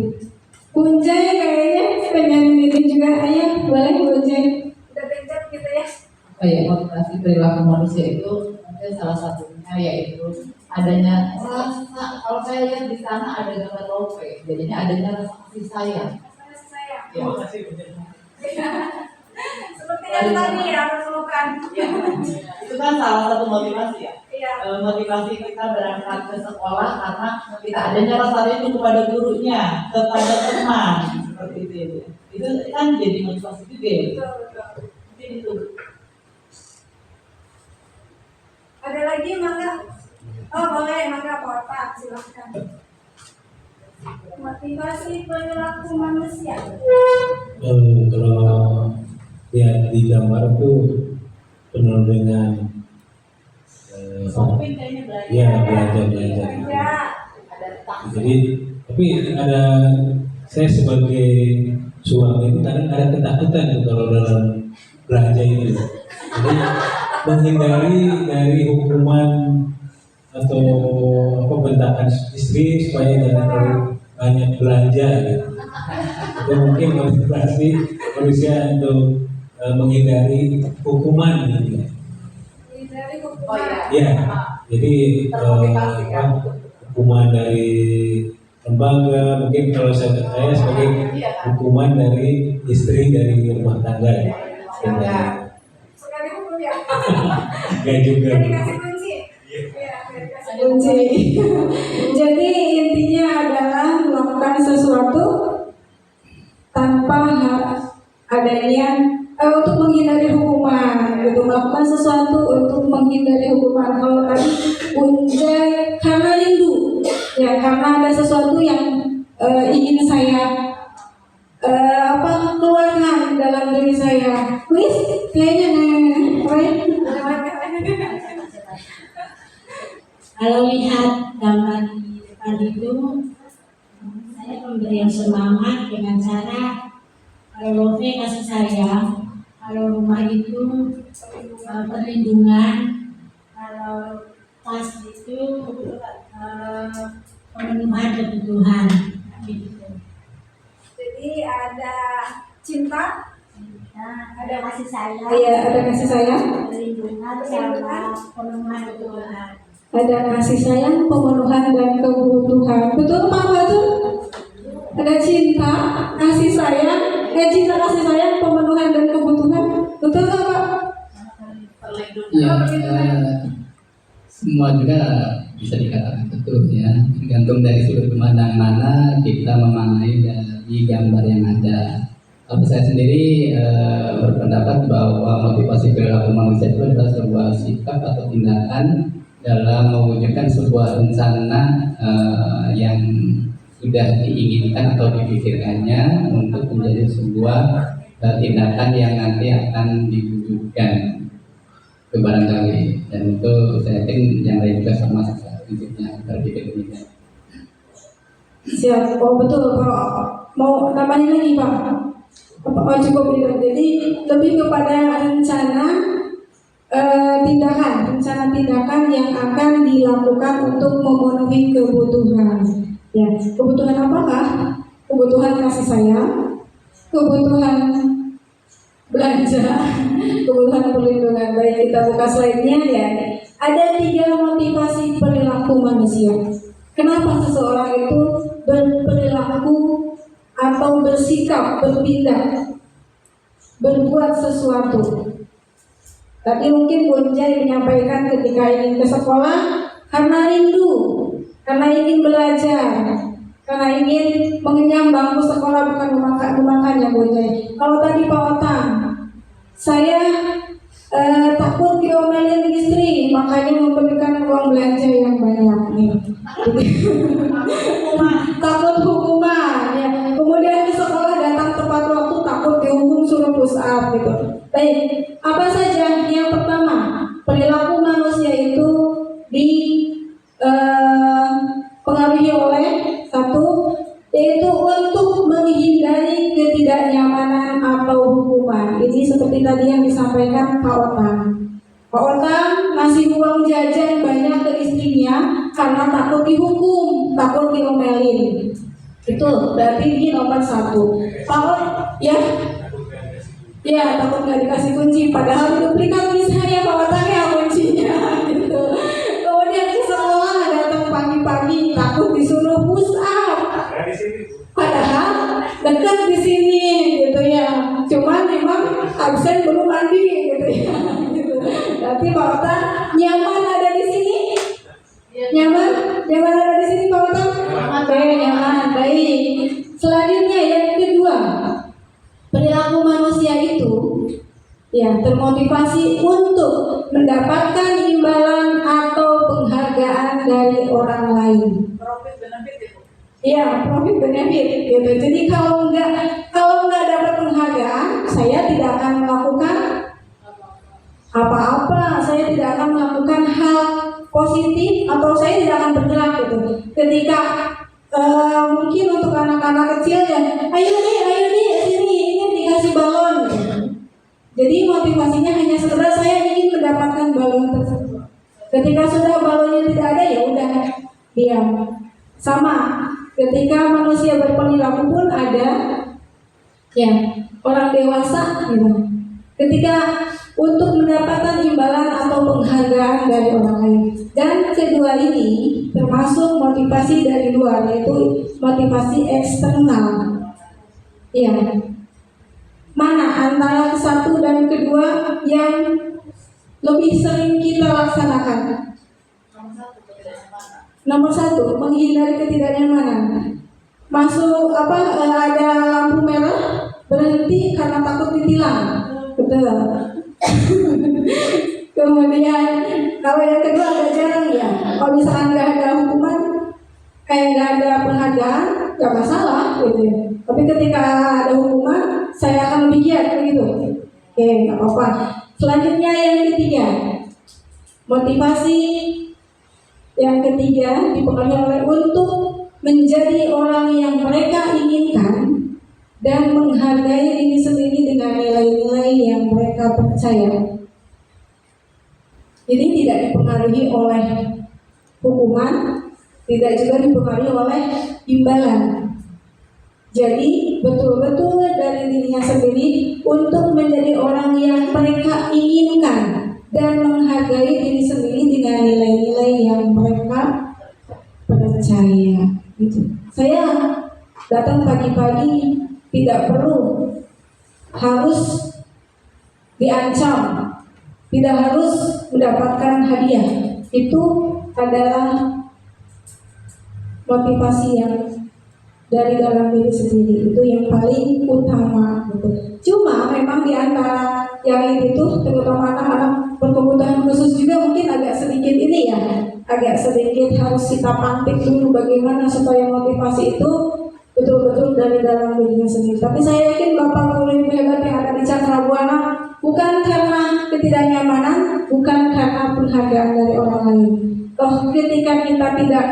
Punjai kayaknya pengen itu juga, ayah boleh Punjai.
Udah pintar gitu ya.
Motivasi perilaku manusia itu mungkin salah satunya yaitu adanya rasa, kalau saya lihat di sana ada gambar lope, jadinya adanya rasa kasih sayang.
Kasih sayang.
Ya.
Seperti yang tadi ya, perlukan.
Ya, itu kan salah satu motivasi ya.
Iya.
Motivasi kita berangkat ke sekolah karena kita adanya rasa rindu kepada gurunya, kepada teman, seperti itu. Itu kan jadi motivasi juga ya.
Betul.
Mungkin itu.
Ada lagi mangga? Oh boleh, mangga Pak Otak, silahkan. Motivasi perilaku manusia.
Kalau lihat di gambar itu penuh dengan
Shopping kayaknya belajar.
ya belajar.
Ya.
Ada taksi.
Jadi tapi saya sebagai suami itu kadang ada ketakutan tuh kalau dalam belanja ini. Jadi menghindari dari hukuman atau bentakan istri supaya jangan terlalu banyak belanja gitu. Itu mungkin motivasi manusia untuk menghindari hukuman gitu.
Dari
Oh
hukuman.
iya.
Ya, jadi
Termotivasi kan.
hukuman dari lembaga, mungkin kalau saya sebagai hukuman dari istri dari rumah tangga ya.
Sekali hukum ya.
Enggak juga.
Jadi kasih kunci. Iya, kasih
Kunci. Jadi intinya adalah melakukan sesuatu tanpa adanya untuk menghindari hukuman, gitu. Melakukan sesuatu untuk menghindari hukuman. Kalau tadi Punjai karena rindu, ya karena ada sesuatu yang ingin saya keluarkan dalam diri saya. Wis, kayaknya
Kalau lihat gambar di depan itu, saya memberi yang semangat dengan cara kalau Love kasih sayang, kalau rumah itu perlindungan, kalau tas itu pemenuhan kebutuhan, gitu.
Jadi ada cinta,
Ada kasih sayang,
Iya, ada kasih sayang,
perlindungan, sama pemenuhan kebutuhan.
ada kasih sayang, pemenuhan dan kebutuhan. Betul Pak, betul? Ada cinta, kasih sayang, cinta, kasih sayang, pemenuhan dan kebutuhan. Betul nggak Pak?
Ya, semua juga bisa dikatakan betul ya, tergantung dari sudut pandang mana kita memaknai dari gambar yang ada. Kalau saya sendiri berpendapat bahwa motivasi perilaku manusia itu adalah sebuah sikap atau tindakan dalam mewujudkan sebuah rencana yang sudah diinginkan atau dipikirkannya untuk menjadi sebuah tindakan yang nanti akan diwujudkan ke barangkali, dan itu saya yakin yang lain juga sama prinsipnya berpikir demikian.
Siap. Oh betul Pak. Mau nambahin lagi Pak? Oh cukup itu. Jadi lebih kepada rencana tindakan yang akan dilakukan untuk memenuhi kebutuhan. Ya, kebutuhan apakah? Kebutuhan kasih sayang, kebutuhan belanja, kebutuhan perlindungan. Baik, kita buka slide-nya ya. Ada 3 motivasi perilaku manusia. Kenapa seseorang itu berperilaku atau bersikap, bertindak, berbuat sesuatu? Tadi mungkin Punjai menyampaikan ketika ingin ke sekolah karena rindu, karena ingin belajar, karena ingin mengenyam bangku sekolah, bukan memakannya Punjai. Kalau tadi Pak Otang, saya takut diomelin istri, makanya memberikan uang belanja yang banyak nih. Takut hukuman, ya. Kemudian di sekolah datang tepat waktu, takut dihukum suruh push up gitu. Baik, apa saja? Yang pertama, perilaku manusia itu dipengaruhi oleh 1, yaitu untuk menghindari ketidaknyamanan atau hukuman. Ini seperti tadi yang disampaikan Pak Otang. Pak Otang ngasih uang jajan banyak ke istrinya karena takut dihukum, takut diomelin. Itu berarti ini nomor 1. Pak Otang, ya takut nggak dikasih kunci, padahal itu berikan misalnya Pak Otang ya kuncinya gitu. Kemudian ke sekolah datang pagi-pagi takut disuruh push up, padahal dekat di sini gitu ya. Cuman memang absen belum mandi gitu ya. Gitu. Berarti Pak Otang nyaman ada di sini? Nyaman ada di sini Pak Otang? Nyaman, baik. Selanjutnya yang kedua, perilaku manusia itu ya termotivasi untuk mendapatkan imbalan atau penghargaan dari orang lain.
Profit benefit itu.
Iya, profit benefit gitu. Jadi kalau nggak dapat penghargaan, saya tidak akan melakukan apa-apa. Saya tidak akan melakukan hal positif atau saya tidak akan bergerak gitu. Ketika mungkin untuk anak-anak kecil ya, ayo nih sini ini dikasih balon. Jadi motivasinya hanya sekedar saya ingin mendapatkan balon tersebut. Ketika sudah balonnya tidak ada ya udah diam. Sama ketika manusia berperilaku pun ada ya orang dewasa gitu. Ketika untuk mendapatkan imbalan atau penghargaan dari orang lain. Dan kedua ini termasuk motivasi dari luar, yaitu motivasi eksternal. Ya, mana antara satu dan kedua yang lebih sering kita laksanakan? Nomor 1, menghindari ketidaknyamanan. Masuk ada lampu merah, berhenti karena takut ditilang. Betul. Kemudian kalau yang kedua agak jarang ya. Kalau misalkan nggak ada hukuman, nggak ada penghargaan, nggak masalah gitu. Tapi ketika ada hukuman, saya akan lebih giat begitu. Oke, nggak apa-apa. Selanjutnya yang ketiga, motivasi yang ketiga dipengaruhi oleh untuk menjadi orang yang mereka inginkan dan menghargai diri sendiri dengan nilai-nilai yang mereka percaya. Jadi tidak dipengaruhi oleh hukuman, tidak juga dipengaruhi oleh imbalan. Jadi betul-betul dari dirinya sendiri untuk menjadi orang yang mereka inginkan dan menghargai diri sendiri dengan nilai-nilai yang mereka percaya. Gitu. Saya datang pagi-pagi tidak perlu harus diancam, tidak harus mendapatkan hadiah. Itu adalah motivasi yang dari dalam diri sendiri, itu yang paling utama gitu. Cuma memang di antara yang itu terutama anak-anak berkebutuhan khusus juga mungkin agak sedikit ini ya, agak sedikit harus kita pantik dulu bagaimana supaya motivasi itu betul-betul dari dalam dirinya sendiri. Tapi saya yakin Bapak Guru Ibu hebat yang ada di Cakrabuana bukan karena ketidaknyamanan, bukan karena penghargaan dari orang lain. Toh ketika kita tidak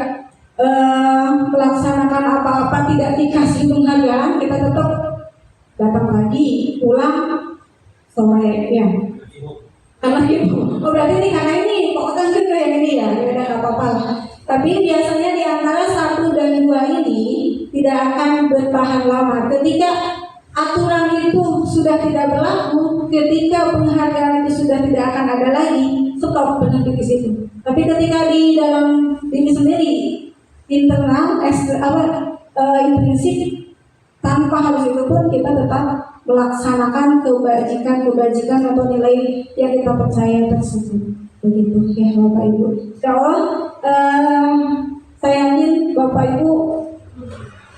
melaksanakan apa-apa, tidak dikasih penghargaan, kita tetap datang lagi, pulang sore ya. Karena itu, berarti ini karena ini kok kan gitu yang ini ya, udah nggak apa-apa lah. Tapi biasanya di antara 1 dan 2 ini tidak akan bertahan lama. Ketika aturan itu sudah tidak berlaku, ketika penghargaan itu sudah tidak akan ada lagi, stop, berhenti di situ. Tapi ketika di dalam diri sendiri, internal, intrinsik, tanpa harus itu pun kita tetap melaksanakan kebajikan atau nilai yang kita percaya tersebut. Begitu ya Bapak Ibu. Insyaallah saya ingin Bapak Ibu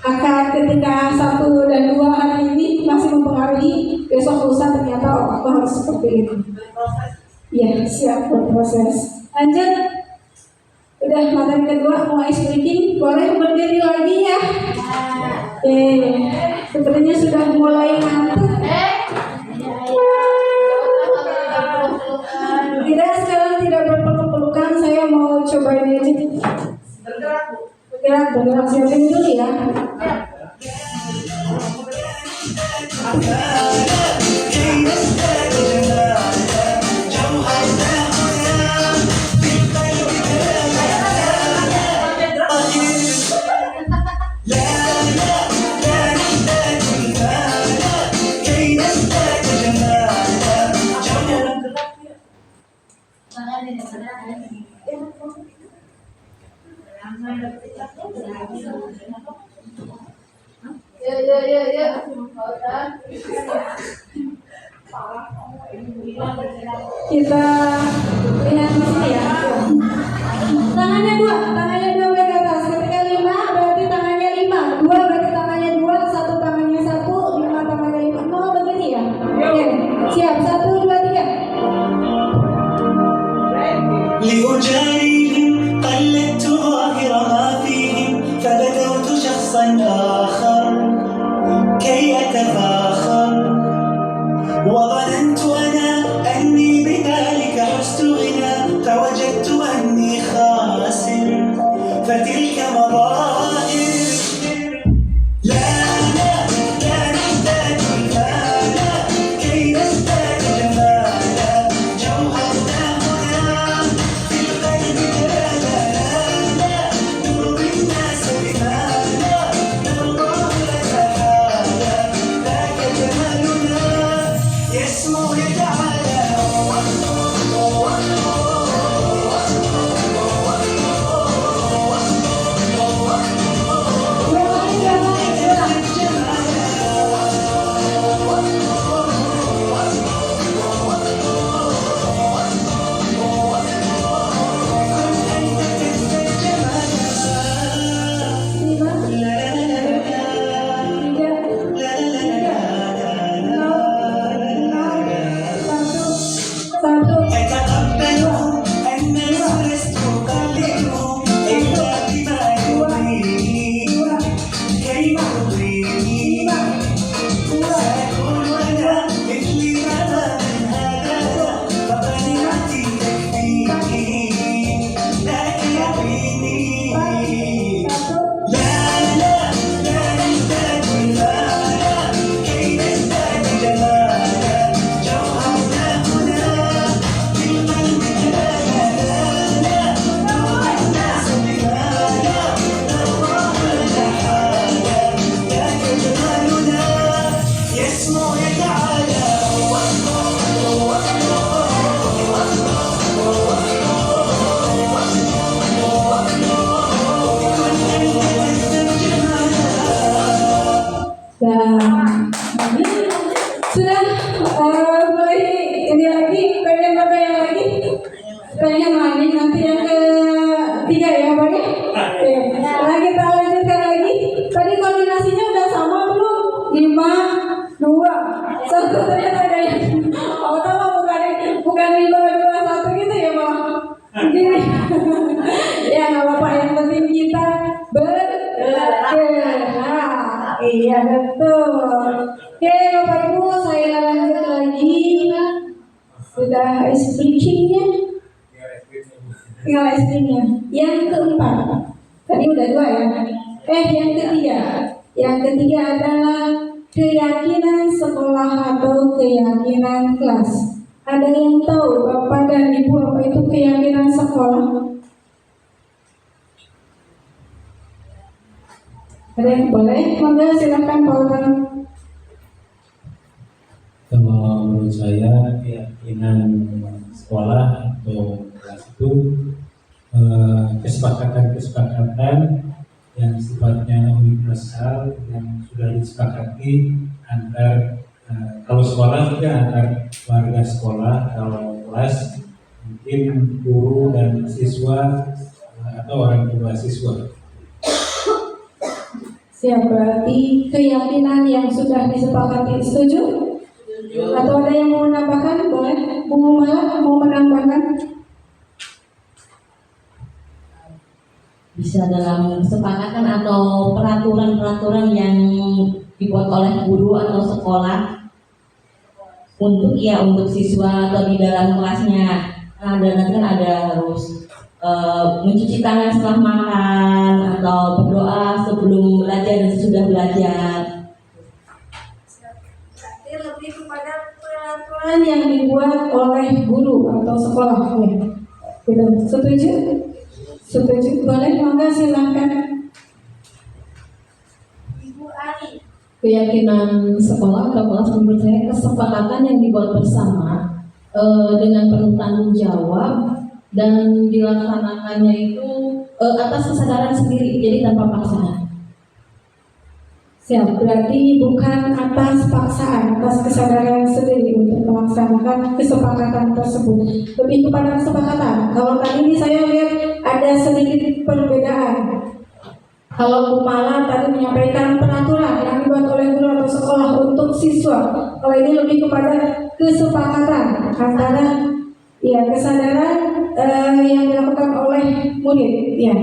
akan ketika 1 dan 2 hari ini masih mempengaruhi, besok lusa ternyata aku harus seperti itu. Ya, siap berproses. Lanjut. Udah materi kedua mau ice breaking, boleh berdiri lagi ya. Sepertinya sudah mulai ngantuk. Tidak, sekarang tidak berpeluk-pelukan, saya mau cobain aja. Bergerak siapin dulu ya.
Ya.
Kita lihat di sini ya. Tangannya dua baik ke atas. Ketika 5 berarti tangannya 5, 2 berarti tangannya 2, 1 tangannya 1, 5 tangannya 5. Mau begini ya? Oke, siap. 1, 2, 3.
لأجاريهم قلدت ظاهر ما فيهم فبدوت شخصا آخر كي أتفاخر وظننت أنا أني بذلك حزت غنى فوجدت أني خاسر فتلك مظاهر لا نحتاج المال كي نزداد جمالا جوهرنا هنا في القلب جلالا نرضي الناس بما نرضاه لتحالا ذاك جمالنا يسمو يتعالى أتقبلهم أنني لست أقلدهم إلا بما يرضيني كي يرضيني سأكون أنا مثلي ماذا من هذا فقناعتي تكفيني لكن يقيني لا نحتاج المال كي نزداد جمالا جوهرنا هنا في القلب جلالا نرضي الناس بمالا نرضاه لتحالا ذاك جمالنا يسمو يتعالى
Dan sudah mulai ini lagi, pengen bergaya lagi, pengen main nanti yang ketiga ya Pak ya. Oke, nah kita lanjutkan lagi. Tadi koordinasinya udah sama belum? 5, 2, 1 ternyata ada yang bukan 5, 2, 1 gitu ya Pak. Gini. Ya nggak apa-apa, yang penting kita bergerak. Iya betul. Oke Bapak Ibu, saya lanjut lagi. Sudah ice breakingnya, tinggal ice creamnya. Yang keempat, tadi udah 2 ya. Yang ketiga. Yang ketiga adalah keyakinan sekolah atau keyakinan kelas. Ada yang tahu Bapak dan Ibu apa itu keyakinan sekolah? Ada yang boleh? Monggo silakan Pak Utang.
Kalau menurut saya keyakinan sekolah atau kelas itu kesepakatan-kesepakatan yang sifatnya universal yang sudah disepakati antar kalau sekolah juga antar warga sekolah, kalau kelas mungkin guru dan siswa atau orang tua siswa.
Siap, berarti keyakinan yang sudah disepakati. Setuju? Atau ada yang mau menambahkan? Boleh? Mau menambahkan?
Bisa dalam kesepakatan atau peraturan-peraturan yang dibuat oleh guru atau sekolah untuk siswa atau di dalam kelasnya. Ada nanti kan ada harus mencuci tangan setelah makan atau berdoa sebelum belajar dan sesudah belajar.
peraturan yang dibuat oleh guru atau sekolah ya. Gitu. Setuju? Setuju? Boleh, maka silahkan.
Ibu Ari.
Keyakinan sekolah atau kelas menurut saya kesepakatan yang dibuat bersama dengan penuh tanggung jawab dan dilaksanakannya itu atas kesadaran sendiri, jadi tanpa paksaan.
Siap, berarti bukan atas paksaan, atas kesadaran sendiri untuk melaksanakan kesepakatan tersebut. Lebih kepada kesepakatan. Kalau tadi ini saya lihat ada sedikit perbedaan. Kalau Bu Mala tadi menyampaikan peraturan yang dibuat oleh guru atau sekolah untuk siswa. Kalau ini lebih kepada kesepakatan antara ya kesadaran yang dilakukan oleh murid. Ya,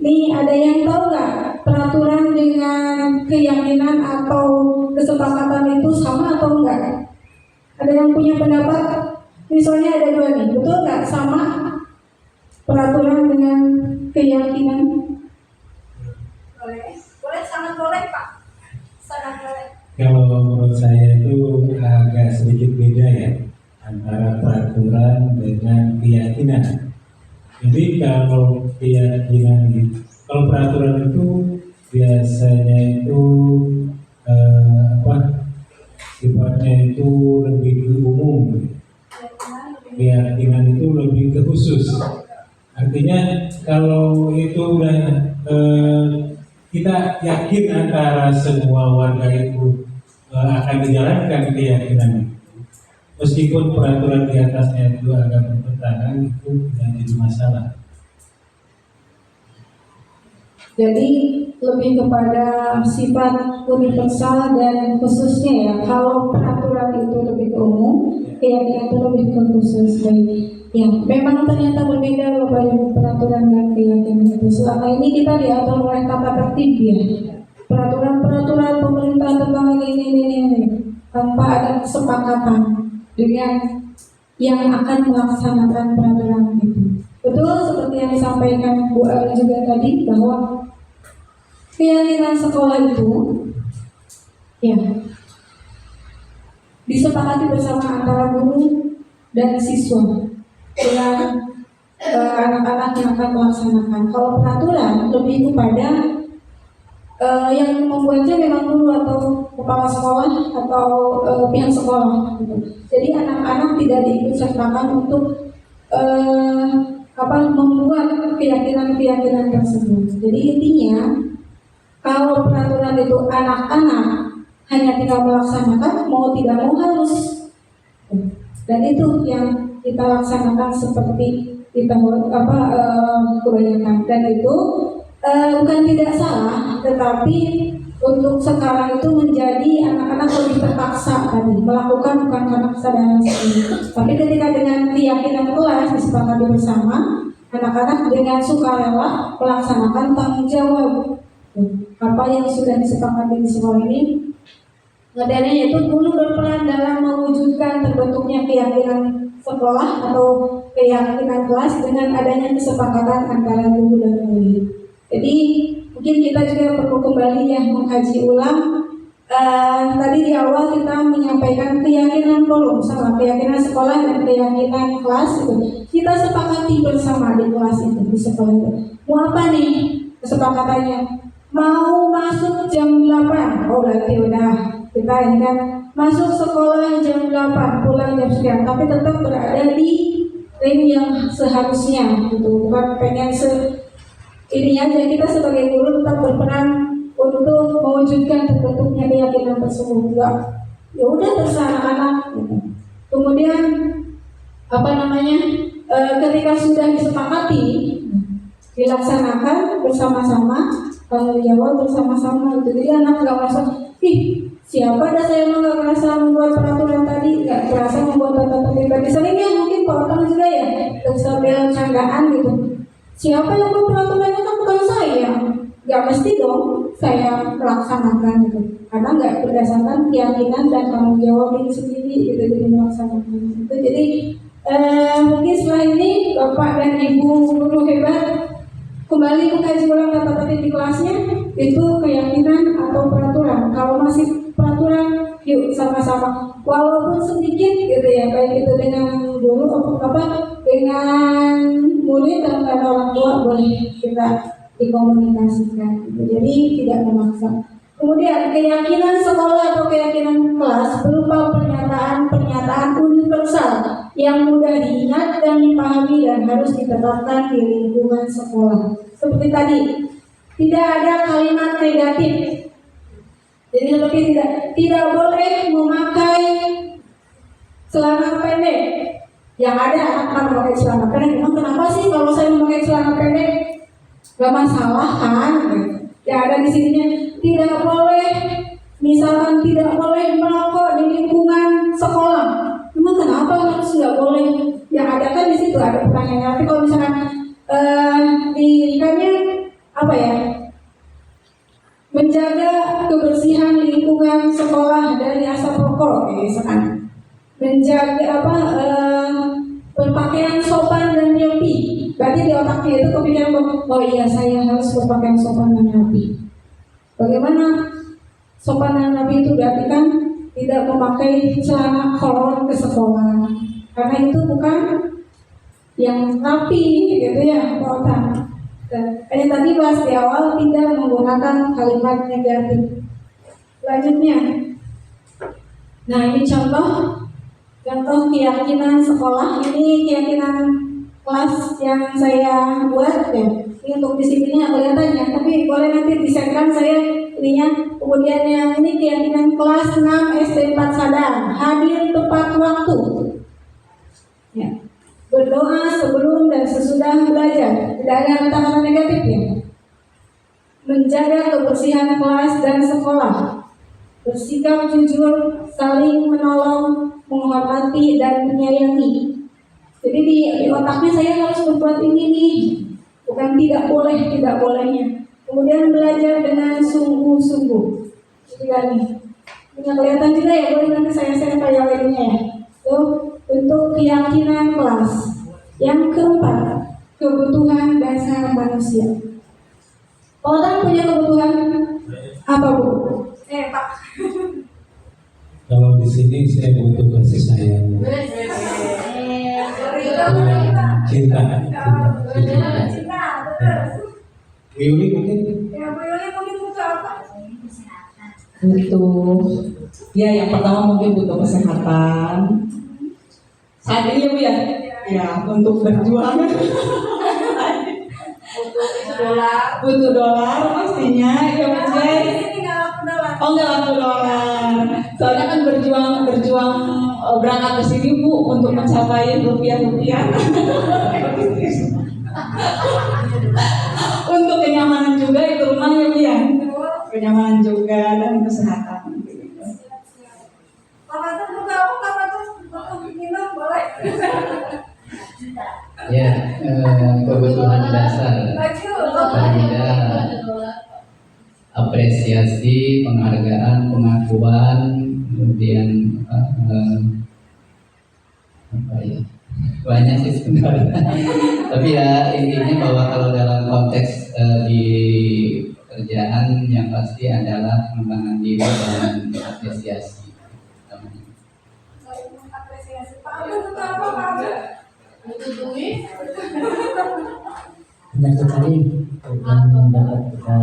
ini ada yang tahu nggak peraturan dengan keyakinan atau kesepakatan itu sama atau enggak? Ada yang punya pendapat? Misalnya ada dua nih, betul nggak sama peraturan dengan keyakinan?
Boleh, boleh, sangat boleh Pak, sangat boleh.
Kalau menurut saya itu agak sedikit beda ya antara peraturan dengan keyakinan. Jadi kalau keyakinan gitu, kalau peraturan itu biasanya itu sifatnya itu lebih ke umum, keyakinan itu lebih ke khusus. Artinya kalau itu udah kita yakin antara semua warga itu akan dijalankan keyakinan itu. Meskipun peraturan di atasnya itu agak bertentangan, itu tidak jadi masalah.
Jadi lebih kepada sifat universal dan khususnya ya. Kalau peraturan itu lebih ke umum, keyakinan itu lebih ke khusus. Ya, memang ternyata berbeda Bapak Ibu peraturan dan keyakinan itu. Selama ini kita diatur oleh tata tertib ya. Peraturan-peraturan pemerintah tentang ini tanpa ada kesepakatan dengan yang akan melaksanakan peraturan itu. Betul seperti yang disampaikan Bu Ari juga tadi bahwa keyakinan sekolah itu ya disepakati bersama antara guru dan siswa dengan anak-anak yang akan melaksanakan. Kalau peraturan lebih kepada yang membuatnya memang guru atau kepala sekolah atau pihak sekolah. Jadi anak-anak tidak diikut sertakan untuk membuat keyakinan-keyakinan tersebut. Jadi intinya kalau peraturan itu anak-anak hanya tinggal melaksanakan, mau tidak mau harus. Dan itu yang kita laksanakan seperti kita kebanyakan. Dan itu bukan tidak salah, tetapi untuk sekarang itu menjadi anak-anak lebih terpaksa tadi melakukan bukan karena kesadaran sendiri. Tapi ketika dengan keyakinan kelas disepakati bersama, anak-anak dengan sukarela melaksanakan tanggung jawab. Apa yang sudah disepakati di sekolah ini, ngedanya itu guru berperan dalam mewujudkan terbentuknya keyakinan sekolah atau keyakinan kelas dengan adanya kesepakatan antara guru dan murid. Jadi mungkin kita juga perlu kembali ya mengkaji ulang. Tadi di awal kita menyampaikan keyakinan kolom sama keyakinan sekolah dan keyakinan kelas itu kita sepakati bersama di kelas itu di sekolah itu. Mau apa nih kesepakatannya? Mau masuk jam 8, oh berarti udah kita ini kan masuk sekolah jam 8, pulang jam 9, tapi tetap berada di ring yang seharusnya gitu. Bukan pengen ini aja, kita sebagai guru tetap berperan untuk mewujudkan terbentuknya keyakinan tersebut. Ya udah terserah anak gitu. Kemudian ketika sudah disepakati dilaksanakan bersama-sama, tanggung jawab bersama-sama gitu. Jadi anak nggak merasa, siapa dah saya nggak merasa membuat peraturan tadi, nggak merasa membuat tata tertib. Seringnya mungkin Pak Otang juga ya, sambil candaan gitu. Siapa yang membuat peraturannya kan bukan saya, nggak mesti dong saya melaksanakan gitu. Karena nggak berdasarkan keyakinan dan tanggung jawab ini sendiri gitu, jadi melaksanakan itu. Jadi mungkin setelah ini Bapak dan Ibu guru hebat kembali mengkaji ulang tata tertib di kelasnya, itu keyakinan atau peraturan. Kalau masih peraturan, yuk sama-sama bersama-sama walaupun sedikit gitu ya, baik itu dengan guru dengan murid dan dengan orang tua boleh kita dikomunikasikan gitu. Jadi tidak memaksa. Kemudian keyakinan sekolah atau keyakinan kelas berupa pernyataan universal yang mudah diingat dan dipahami dan harus ditetapkan di lingkungan sekolah. Seperti tadi, tidak ada kalimat negatif. Jadi seperti tidak boleh memakai celana pendek. Yang ada anak memakai celana pendek. Emang kenapa sih kalau saya memakai celana pendek? Gak masalah kan? Yang ada di sininya tidak boleh, misalkan tidak boleh merokok di lingkungan sekolah. Emang kenapa harus nggak boleh? Yang ada kan di situ ada pertanyaan. Tapi kalau misalkan dirikannya apa ya? Menjaga kebersihan lingkungan sekolah dari asap rokok, misalkan. Menjaga berpakaian sopan dan rapi. Berarti di otaknya itu kepikiran bahwa oh iya saya harus berpakaian sopan dan rapi. Bagaimana sopan dan rapi itu berarti kan tidak memakai celana kolor ke sekolah, karena itu bukan yang rapi gitu ya otak. Kayak tadi bahas di awal tidak menggunakan kalimat negatif. Selanjutnya, nah ini contoh keyakinan sekolah. Ini keyakinan kelas yang saya buat ya. Ini untuk disiplinnya kelihatannya, tapi boleh nanti disetkan saya ininya. Kemudian yang ini keyakinan kelas 6 SD 4 Sadar, hadir tepat waktu. Ya. Berdoa sebelum dan sesudah belajar. Tidak ada kata-kata negatif ya. Menjaga kebersihan kelas dan sekolah. Bersikap jujur, saling menolong, menghormati dan menyayangi. Jadi di otaknya saya harus berbuat ini nih, bukan tidak bolehnya. Kemudian belajar dengan sungguh-sungguh. Juga nih, punya kelihatan juga ya, boleh nanti saya share lainnya ya. Tuh, untuk keyakinan kelas. Yang keempat, kebutuhan dasar manusia. Orang punya kebutuhan apa Bu? Pak.
Kalau di sini saya butuh kasih sayang, cinta. Yuli mungkin?
Ya, Bu Yuli mungkin butuh apa?
Butuh, ya yang pertama mungkin butuh kesehatan. Saat ini ya Bu ya, ya untuk berjuang. Butuh dolar pastinya, ya Mas guys. Oh nggak laku dolar. Soalnya kan berjuang berangkat ke sini Bu untuk mencapai rupiah. Untuk kenyamanan juga itu rumah ya Bu ya. Kenyamanan juga dan kesehatan.
Kakak tuh buka apa? Kakak tuh butuh minum boleh?
Ya, kebutuhan dasar. Ada apresiasi, penghargaan, pengakuan, kemudian apa ya? Banyak sih sebenarnya. Tapi ya intinya bahwa kalau dalam konteks di pekerjaan yang pasti adalah pengembangan diri dan apresiasi.
Apresiasi. Pak Abdul butuh apa Pak Abdul?
Butuh duit.
Banyak sekali yang mendapat kita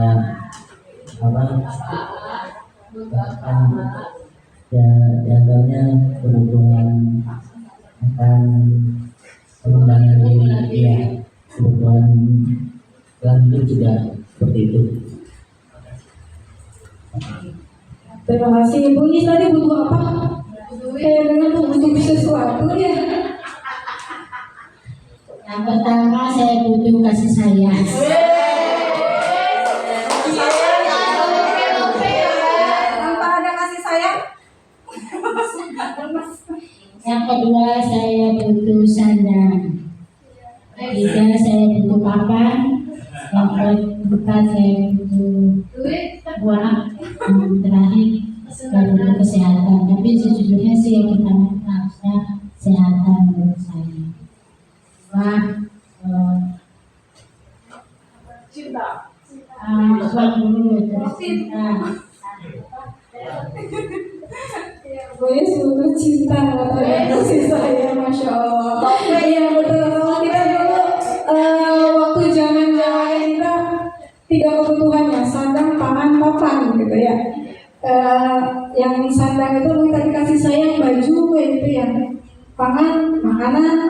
ya diantaranya kebutuhan akan pengembangan diri ya, kebutuhan dalam hidup juga seperti itu.
Terima kasih Ibu. Ini tadi butuh apa? Kayak dengan butuh sesuatu ya.
Yang pertama saya butuh kasih sayang.
Tanpa ada kasih sayang.
Yang kedua saya butuh sandang. Ketiga saya butuh papan. Yang keempat saya butuh uang. Yang terakhir saya butuh kesehatan. Tapi sejujurnya sih yang pertama harusnya kesehatan menurut saya.
Cinta.
Uang dulu terus cinta.
Pokoknya seluruh cinta katanya kasih saya, masya Allah. Iya betul. Kalau kita dulu waktu zaman kita 3 kebutuhannya, sandang, pangan, papan gitu ya. Yang sandang itu kita dikasih sayang, baju gitu ya. Pangan, makanan,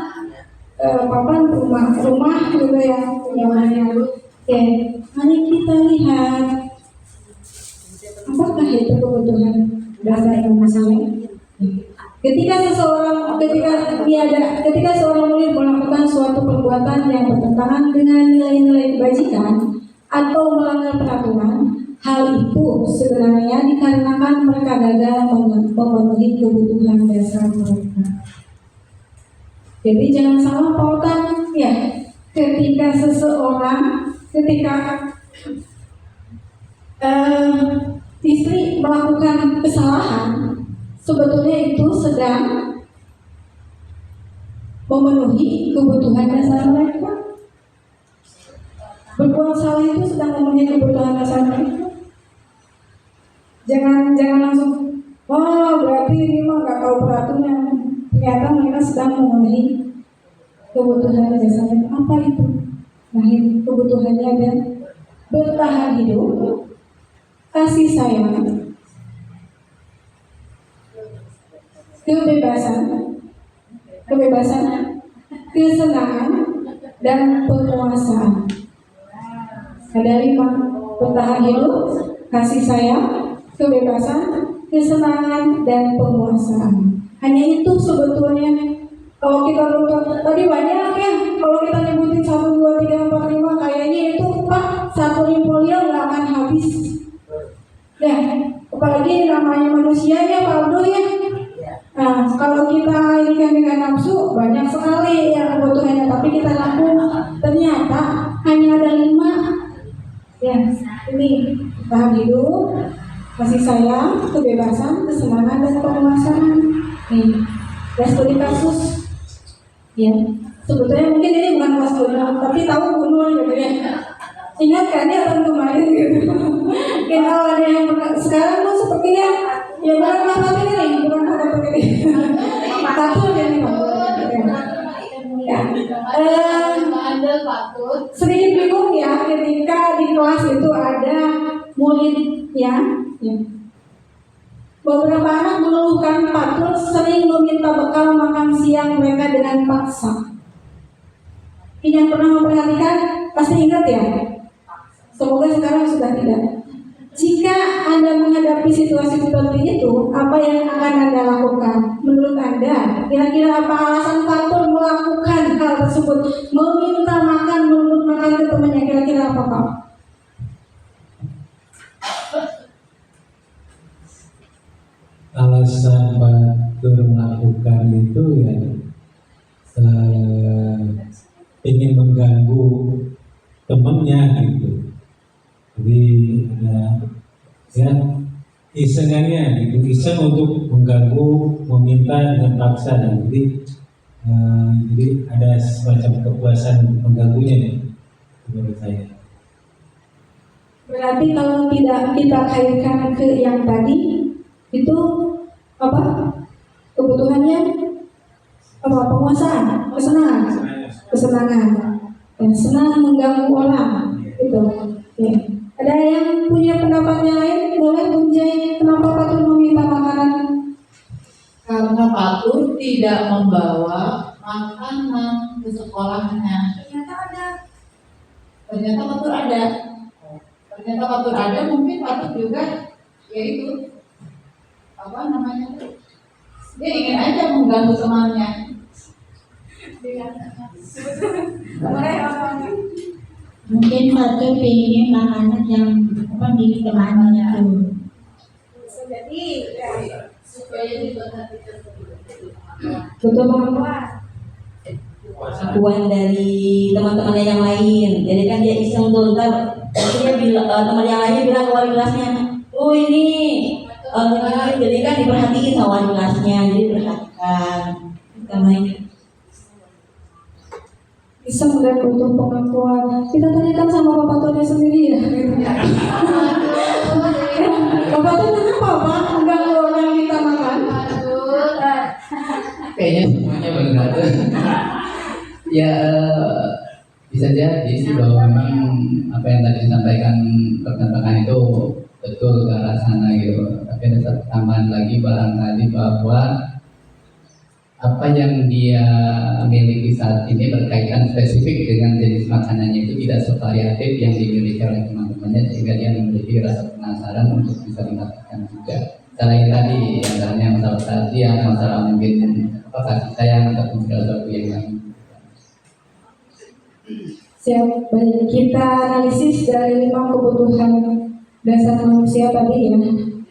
papan, rumah gitu ya. Nyamannya. Oke, mari kita lihat apakah itu kebutuhan dasar manusia. Ketika seorang murid melakukan suatu perbuatan yang bertentangan dengan nilai-nilai kebajikan atau melanggar peraturan, hal itu sebenarnya dikarenakan mereka gagal memenuhi kebutuhan dasar mereka. Jadi jangan salah pautan ya. Ketika seseorang, istri melakukan kesalahan, sebetulnya itu sedang memenuhi kebutuhan dasar mereka. Berbuat salah itu sedang memenuhi kebutuhan dasar mereka. Jangan langsung, wah berarti ini mah gak tahu peraturan. Ternyata mereka sedang memenuhi kebutuhan dasar mereka. Apa itu? Nah, kebutuhannya dan bertahan hidup, kasih sayang, kebebasan, kesenangan, dan penguasaan. Ada 5: bertahan hidup, kasih sayang, kebebasan, kesenangan, dan penguasaan. Hanya itu sebetulnya. Kalau kita nonton tadi banyak ya, kalau kita nyebutin 1, 2, 3, 4, 5, kayaknya itu Pak 1 folio nggak akan habis. Ya, apalagi namanya manusia ya Pak Abdul ya. Nah, kalau kita irikan dengan nafsu banyak sekali yang kebutuhannya, tapi kita lakukan ternyata hanya ada 5. Ya, ini tahan hidup, kasih sayang, kebebasan, kesenangan, dan penguasaan. Nih, studi kasus. Ya, sebetulnya mungkin ini bukan kelas gunung, tapi tahu gunung gitu ya. Ingat kan ya tahun kemarin gitu. Kita ada yang sekarang tuh sepertinya ya bukan apa ini, bukan apa ini. Satu aja nih Pak. Ya, sedikit bingung ya ketika di kelas itu ada murid ya. Beberapa anak mengeluhkan Patul sering meminta bekal makan siang mereka dengan paksa. Ini yang pernah memperhatikan pasti ingat ya. Semoga sekarang sudah tidak. Jika Anda menghadapi situasi seperti itu, apa yang akan Anda lakukan? Menurut Anda, kira-kira apa alasan Patul melakukan hal tersebut? Meminta makan, menuntut makan ke temannya, kira-kira apa Pak?
Alasan Batur melakukan itu ya ingin mengganggu temannya gitu. Jadi ya isengannya gitu, iseng untuk mengganggu, meminta dengan paksa. Jadi ada semacam kepuasan mengganggunya nih, menurut saya.
Berarti kalau tidak kita kaitkan ke yang tadi, itu apa kebutuhannya, apa penguasaan, kesenangan, dan senang mengganggu orang itu. Ya. Ada yang punya pendapatnya lain? Boleh Bunjai, kenapa Patul meminta makanan?
Karena Patul tidak membawa makanan ke sekolahnya. Ternyata Patul ada. Mungkin Patul juga yaitu apa namanya, dia ingin aja mengganggu temannya.
Mungkin Patul pengen makanan yang milik temannya itu.
Jadi
Supaya diperhatikan
Betul Pak.
Pengakuan dari teman-temannya yang lain. Jadi kan dia iseng tuh, ntar dia bilang, teman yang lainnya bilang ke wali kelasnya, oh ini jadi kan diperhatiin sama wali kelasnya, jadi perhatikan namanya.
Iseng dan butuh pengakuan. Kita tanyakan sama Bapak Tony sendiri ya. Bapak Tony kenapa Pak mengganggu orang minta makan?
kayaknya semuanya benar. Ya bisa jadi sih bahwa memang apa yang tadi disampaikan rekan-rekan itu betul ke arah sana gitu. Tapi ada satu tambahan lagi barangkali bahwa apa yang dia miliki saat ini berkaitan spesifik dengan jenis makanannya itu tidak sevariatif yang dimiliki oleh teman-temannya, sehingga dia memiliki rasa penasaran untuk bisa mendapatkan juga. Selain tadi, misalnya masalah perhatian, masalah mungkin apa kasih sayang ataupun segala sesuatu yang lain.
Siap, baik. Kita analisis dari 5 kebutuhan dasar manusia tadi ya.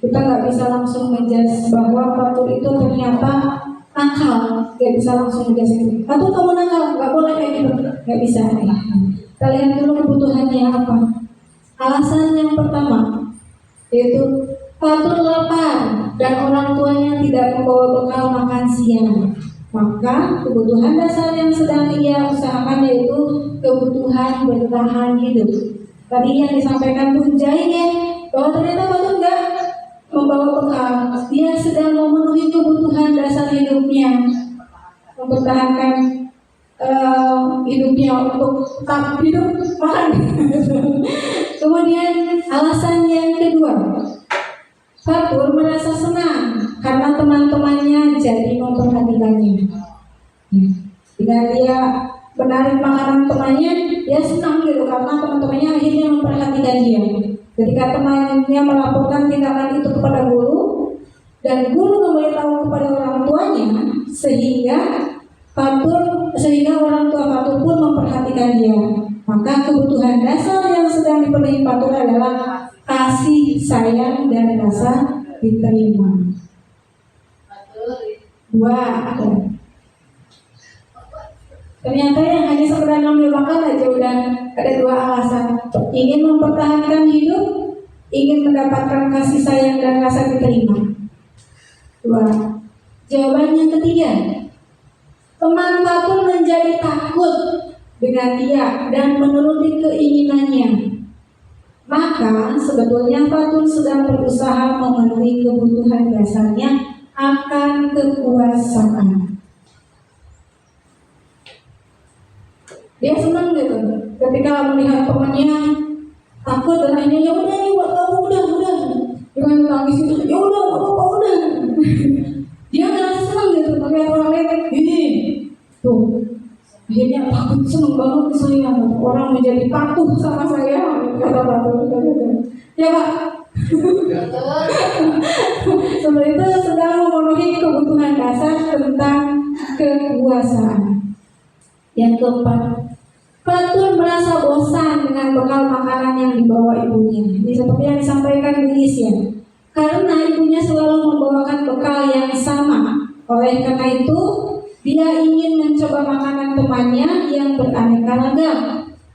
Kita nggak bisa langsung menjudge bahwa fatur itu ternyata nakal, nggak bisa langsung menjudge itu. Atau kamu nakal, nggak boleh kayak gitu, nggak bisa. Kita lihat dulu kebutuhannya apa. Alasan yang pertama yaitu fatur lapar dan orang tuanya tidak membawa bekal makan siang. Maka kebutuhan dasar yang sedang ia usahakan yaitu kebutuhan bertahan hidup. Tadi yang disampaikan Bun Jain ya, bahwa ternyata Fatur nggak membawa bekal. Dia sedang memenuhi kebutuhan dasar hidupnya, mempertahankan hidupnya untuk tetap hidup makan. Kemudian alasan yang kedua, Fatur merasa senang karena teman-temannya jadi memperhatikannya. Dengan dia menarik makanan temannya, dia senang gitu karena teman-temannya akhirnya memperhatikan dia. Ketika temannya melaporkan tindakan itu kepada guru dan guru memberitahu kepada orang tuanya, sehingga orang tua Fatur pun memperhatikan dia. Maka kebutuhan dasar yang sedang dipenuhi Fatur adalah kasih sayang dan rasa diterima. 2. Ternyata yang hanya sekedar ngambil makan aja udah ada 2 alasan. Ingin mempertahankan hidup, ingin mendapatkan kasih sayang dan rasa diterima. 2. Jawaban yang ketiga, teman Fatur menjadi takut dengan dia dan menuruti keinginannya. Maka sebetulnya Fatur sedang berusaha memenuhi kebutuhan dasarnya akan kekuasaan. Dia senang gitu ketika melihat temannya takut dan akhirnya ya udah nih buat kamu udah dengan tangis itu ya udah apa udah. Dia ngerasa senang gitu melihat orang lain gini tuh. Akhirnya takut senang banget saya orang menjadi patuh sama saya, kata Fatur. Ya Pak. Sebenarnya itu sedang memenuhi kebutuhan dasar tentang kekuasaan. Yang keempat, Fatur merasa bosan dengan bekal makanan yang dibawa ibunya. Ini seperti yang disampaikan Lilis ya. Karena ibunya selalu membawakan bekal yang sama. Oleh karena itu, dia ingin mencoba makanan temannya yang beraneka ragam.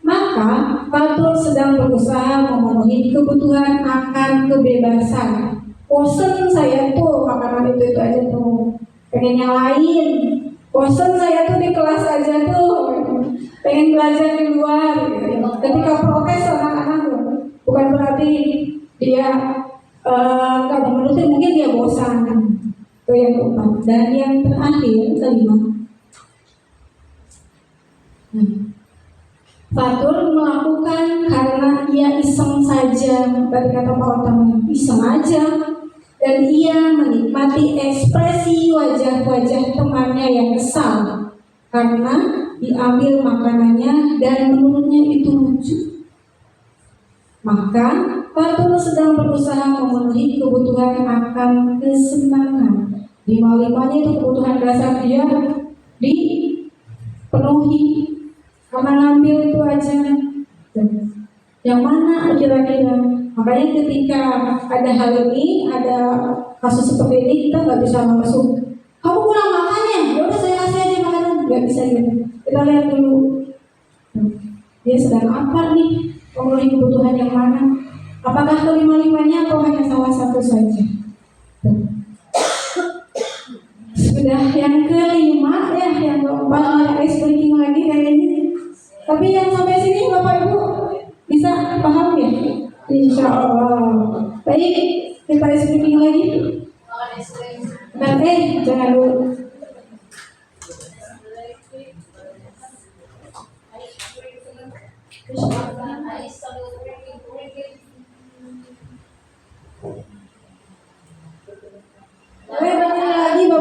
Maka Fatur sedang berusaha memenuhi kebutuhan akan kebebasan. Bosen saya tuh makanan itu aja tuh, pengen yang lain. Bosen saya tuh di kelas aja tuh, pengen belajar di luar. Ketika protes anak-anak tuh, bukan berarti dia nggak menuruti, mungkin dia bosan. Itu yang keempat. Dan yang terakhir, kelima, Fatur melakukan karena ia iseng saja. Tadi kata Pak Otama, iseng aja. Dan ia menikmati ekspresi wajah-wajah temannya yang kesal karena diambil makanannya dan menurutnya itu lucu. Maka Fatur sedang berusaha memenuhi kebutuhan akan kesenangan. 5-5-nya itu kebutuhan dasar dia dipenuhi. Karena ngambil itu aja. Yang mana kira-kira? Makanya ketika ada hal ini, ada kasus seperti ini, kita nggak bisa langsung kamu kurang makannya, ya udah saya kasih aja makanan, nggak bisa gitu. Kita lihat dulu dia sedang apa nih, memenuhi kebutuhan yang mana? Apakah kelima-limanya atau hanya salah satu saja? Sudah yang kelima ya, yang keempat ada ice breaking lagi kayaknya. Tapi yang sampai sini Bapak Ibu bisa paham ya? Insya Allah. Baik, kita ice breaking lagi. Dan jangan dulu.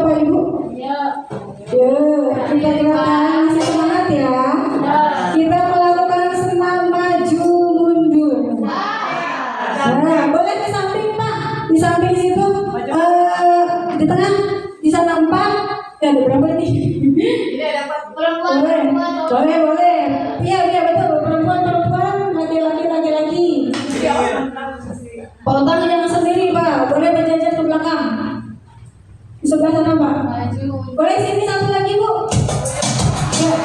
Bapak Ibu?
Ya.
Ya, kita gerakan masih semangat ya. Kita melakukan senam maju mundur. Nah, boleh di samping Pak, di samping situ, di tengah, di sana 4. Ya, ada berapa nih? Boleh, boleh, boleh. Iya, iya betul. Perempuan, laki-laki. Potong jangan sendiri Pak, boleh berjajar ke belakang. Di sebelah sana Pak. Boleh sini satu lagi Bu. Ya.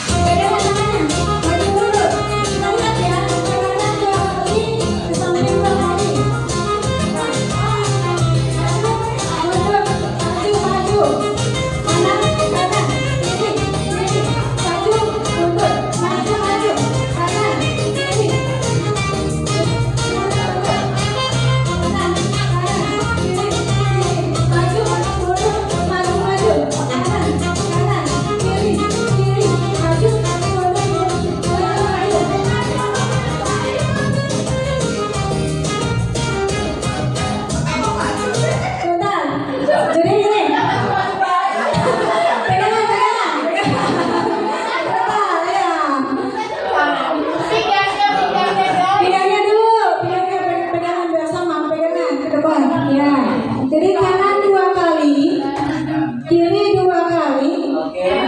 Pegangan tangannya, maju mundur. Kita lihat ya, kanan 2 kali, ke samping 2 kali. Mundur, maju. Kanan, kiri, maju, mundur, maju. Kanan, kiri. Pegangnya dulu, pegangan biar sama, pegangan ke depan. Ya, jadi kanan 2 kali, kiri 2 kali, ya,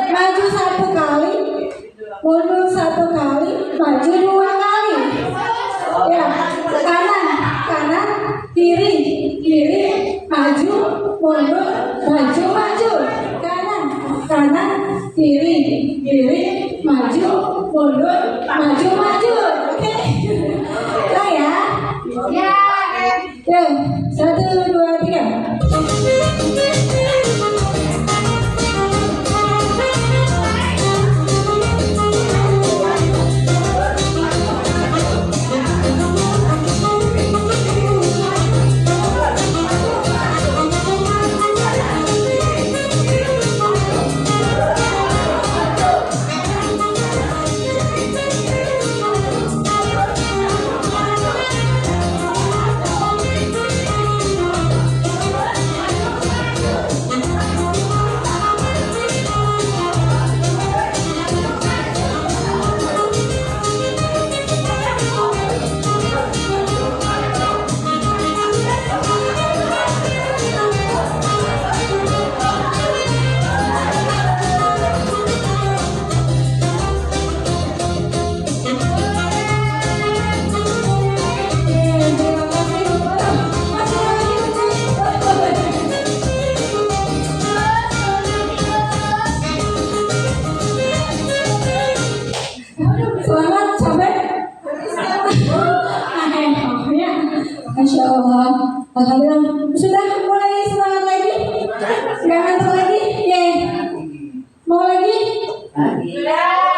maju 1 kali, mundur 1 kali, maju 2 kali. Ya, kanan, kiri, maju, mundur, maju, kanan, kiri, maju, mundur, maju. Oke, nah ya. Ya, 1, 2, 3. Selamat sampai akhirnya, Masya Allah. Alhamdulillah. Sudah mulai semangat lagi? Gak ngantuk lagi? Mau lagi?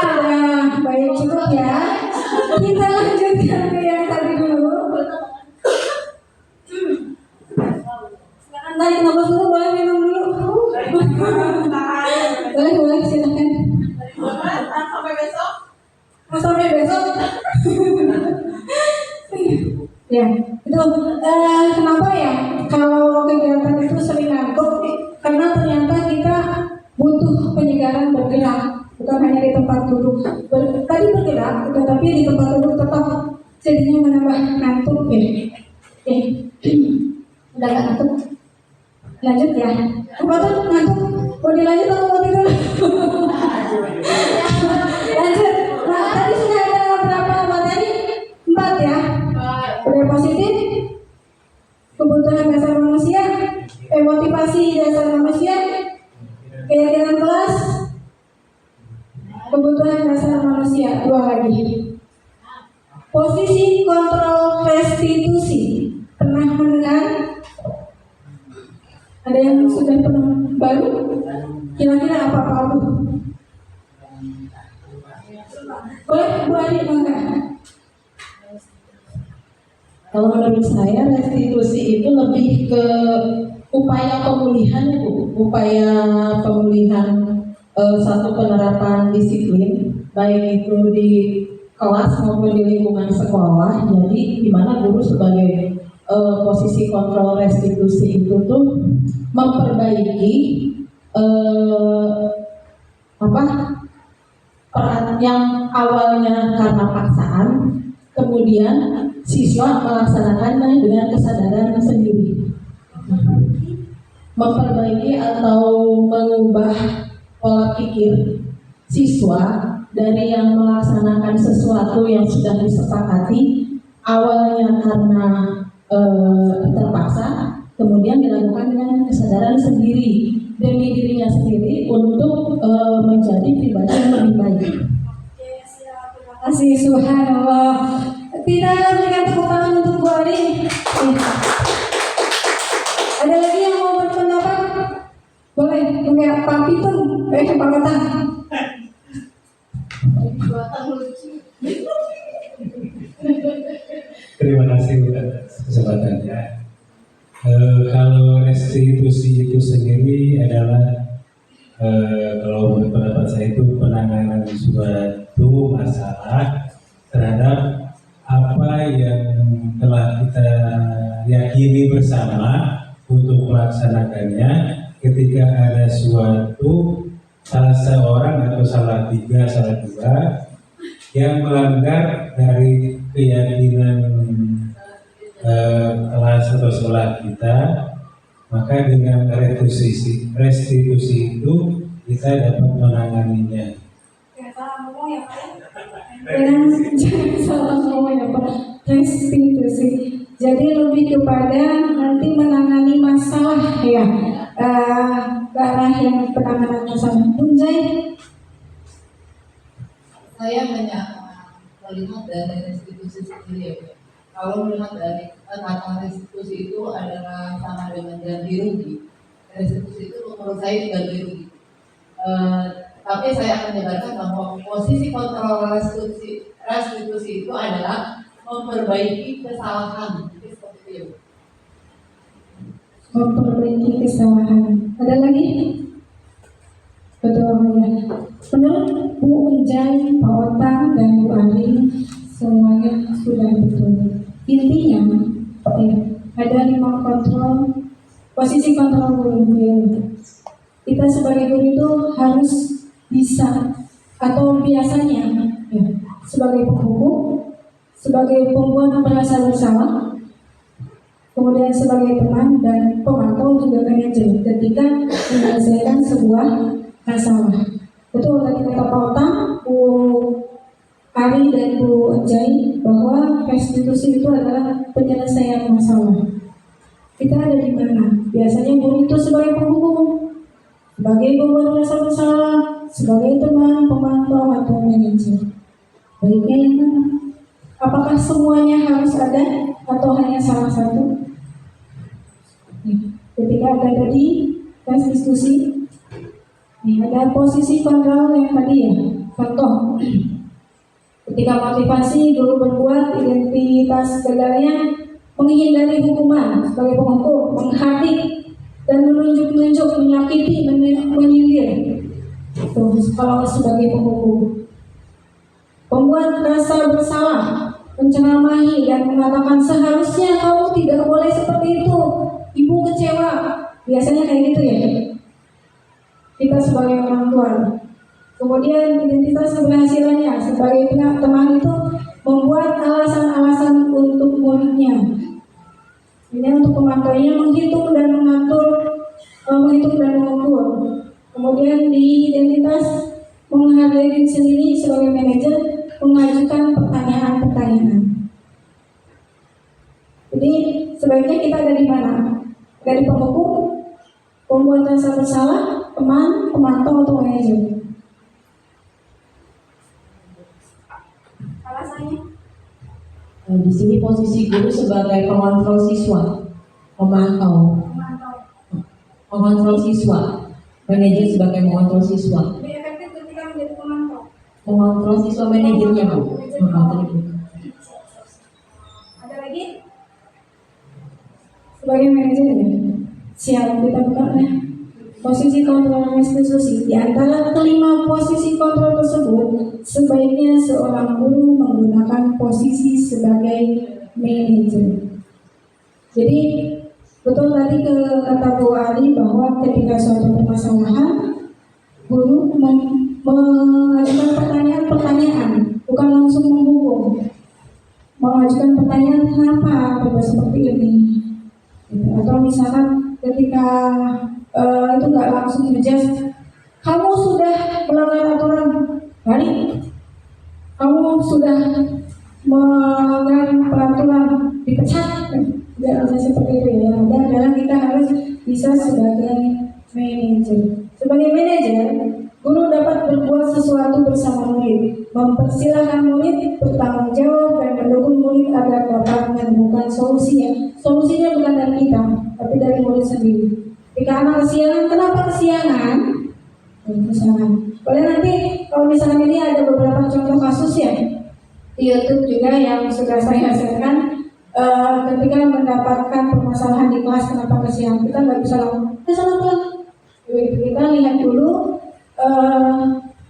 Sudah, baik cukup ya. Kita lanjutkan ke yang tadi dulu. Silakan tarik nafas dulu, boleh minum dulu. Boleh, silakan. Sampai besok. Ya, itu kenapa ya kalau kegiatan itu sering ngantuk? Karena ternyata kita butuh penyegaran bergerak, bukan hanya di tempat duduk. Tadi bergerak, tetapi di tempat duduk tetap jadinya menambah ngantuk ya. Udah gak ngantuk? Lanjut ya. Ngantuk? Mau dilanjut atau mau tidur? Lanjut. Nah, tadi sudah ada berapa materi? 4 ya. Budaya positif, kebutuhan dasar manusia, motivasi dasar manusia, keyakinan kelas, kebutuhan dasar manusia. 2 lagi. Posisi kontrol restitusi. Pernah mendengar? Ada yang sudah pernah baru? Kira-kira apa Pak Abu? Boleh Bu Adi mangga.
Kalau menurut saya restitusi itu lebih ke upaya pemulihan ya Bu, upaya pemulihan satu penerapan disiplin baik itu di kelas maupun di lingkungan sekolah. Jadi di mana guru sebagai posisi kontrol restitusi itu tuh memperbaiki peran yang awalnya karena paksaan, kemudian siswa melaksanakannya dengan kesadaran sendiri. Memperbaiki atau mengubah pola pikir siswa dari yang melaksanakan sesuatu yang sudah disepakati awalnya karena terpaksa, kemudian dilakukan dengan kesadaran sendiri demi dirinya sendiri untuk menjadi pribadi yang lebih baik.
Oke, siap. Terima kasih. Subhanallah. Tidak berikan tepuk tangan untuk Bu Ari. Ada lagi yang mau berpendapat? Boleh, punya Pak Pitung, Pak Kata.
Terima kasih atas kesempatannya. Kalau restitusi itu sendiri adalah kalau menurut pendapat saya itu penanganan suatu masalah terhadap apa yang telah kita yakini bersama untuk melaksanakannya. Ketika ada suatu salah seorang atau salah tiga, salah dua yang melanggar dari keyakinan kelas atau sekolah kita, maka dengan restitusi itu kita dapat menanganinya.
Ya, salah ngomong ya Pak.
Jangan salah ngomong ya Pak. Restitusi. Jadi lebih kepada nanti menangani masalah ya, ke arah yang penanganan masalah. Punjai.
Saya melihat dari restitusi sendiri ya. Kalau melihat dari kata restitusi itu adalah sama dengan ganti rugi. Restitusi itu menurut saya ganti rugi. Tapi saya akan menjelaskan bahwa posisi kontrol restitusi itu adalah memperbaiki kesalahan. Jadi seperti itu.
Memperbaiki kesalahan. Ada lagi? Betul ya. Menurut Bu Unjai, Pak Otang, dan Bu Ari, semuanya sudah betul. Intinya, ya, ada 5 kontrol, posisi kontrol guru. Kita sebagai guru itu harus bisa atau biasanya ya, sebagai penghukum, sebagai pembuat merasa bersalah, kemudian sebagai teman dan pemantau juga manajer ketika menyelesaikan sebuah masalah. Betul tadi kata Pak Otang, Bu Ari dan Bu Unjai bahwa restitusi itu adalah penyelesaian masalah. Kita ada di mana? Biasanya guru itu sebagai penghukum, sebagai pembuat merasa bersalah, sebagai teman, pemantau atau manajer. Baiknya yang mana? Apakah semuanya harus ada atau hanya salah satu? Ketika ada tadi restitusi, ada posisi kontrol yang tadi ya. Contoh, ketika motivasi guru berbuat identitas gagalnya menghindari hukuman sebagai penghukum, menghardik dan menunjuk-nunjuk, menyakiti, menyindir. Itu kalau sebagai penghukum. Pembuat rasa bersalah, menceramahi dan mengatakan seharusnya kamu tidak boleh seperti itu. Ibu kecewa. Biasanya kayak gitu ya. Kita sebagai orang tua. Kemudian identitas keberhasilannya sebagai teman itu membuat alasan-alasan untuk muridnya. Ini untuk pemantaunya menghitung dan mengatur, menghitung dan mengukur. Kemudian di identitas menghargai diri sendiri sebagai manajer, mengajukan pertanyaan-pertanyaan. Jadi sebaiknya kita ada di mana? Dari penghukum, pembuat rasa bersalah, teman, pemantau atau manajer.
Alasannya?
Di sini posisi guru sebagai pengontrol siswa, pemantau, mengontrol siswa, manajer sebagai mengontrol siswa.
Lebih efektif ketika menjadi pemantau.
Mengontrol siswa manajernya Bu.
Ada lagi?
Sebagai manajer ya, siap kita buka ya. Posisi kontrol restitusi. Di antara kelima posisi kontrol tersebut, sebaiknya seorang guru menggunakan posisi sebagai manajer. Jadi betul tadi kata Bu Ali bahwa ketika suatu permasalahan guru mengajukan pertanyaan, bukan langsung menghukum. Mengajukan pertanyaan kenapa coba seperti ini, gitu. Atau misalkan ketika itu nggak langsung ngejudge, kamu sudah melanggar aturan, balik. Kamu sudah melanggar peraturan, dipecat. Tidak bisa seperti itu ya. Dan adalah kita harus bisa sebagai manajer. Sebagai manajer, guru dapat berbuat sesuatu bersama murid, mempersilahkan murid bertanggung jawab dan mendukung murid agar dapat menemukan solusinya. Solusinya bukan dari kita, tapi dari murid sendiri. Jika anak kesiangan, kenapa kesiangan? Kesiangan. Boleh nanti kalau misalnya ini ada beberapa contoh kasus ya di YouTube juga yang sudah saya hasilkan. Ketika mendapatkan permasalahan di kelas kenapa kesiangan, kita nggak bisa langsung salah. Kita lihat dulu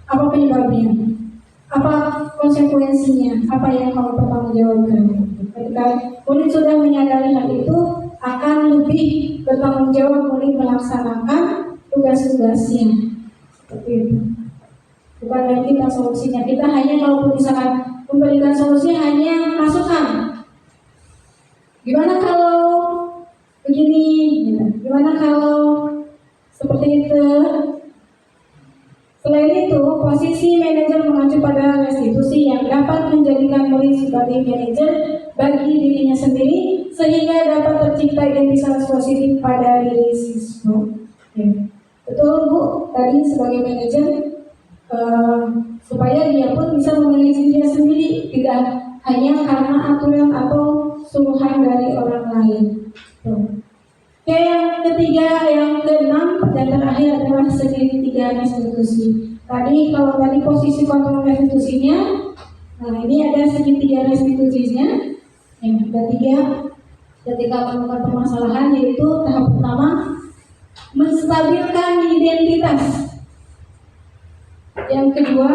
apa penyebabnya, apa konsekuensinya, apa yang kamu bertanggung jawabkan. Ketika murid sudah menyadari hal itu, akan lebih bertanggung jawab murid melaksanakan tugas-tugasnya. Seperti itu. Bukan dari kita solusinya. Kita hanya kalau misalkan memberikan solusi hanya masukan. Gimana kalau begini? Gimana kalau seperti itu? Selain itu, posisi manajer mengacu pada restitusi yang dapat menjadikan murid sebagai manajer bagi dirinya sendiri sehingga dapat tercipta identitas positif pada diri siswa. Ya. Betul Bu, tadi sebagai manajer supaya dia pun bisa memilih dirinya sendiri, tidak hanya karena aturan atau suruhan dari orang lain. Oke, yang ketiga, yang keenam dan terakhir adalah segitiga restitusi. Tadi kalau tadi posisi kontrol restitusinya, nah ini ada segitiga restitusinya. Yang ketiga, ketika menemukan permasalahan, yaitu tahap pertama menstabilkan identitas. Yang kedua,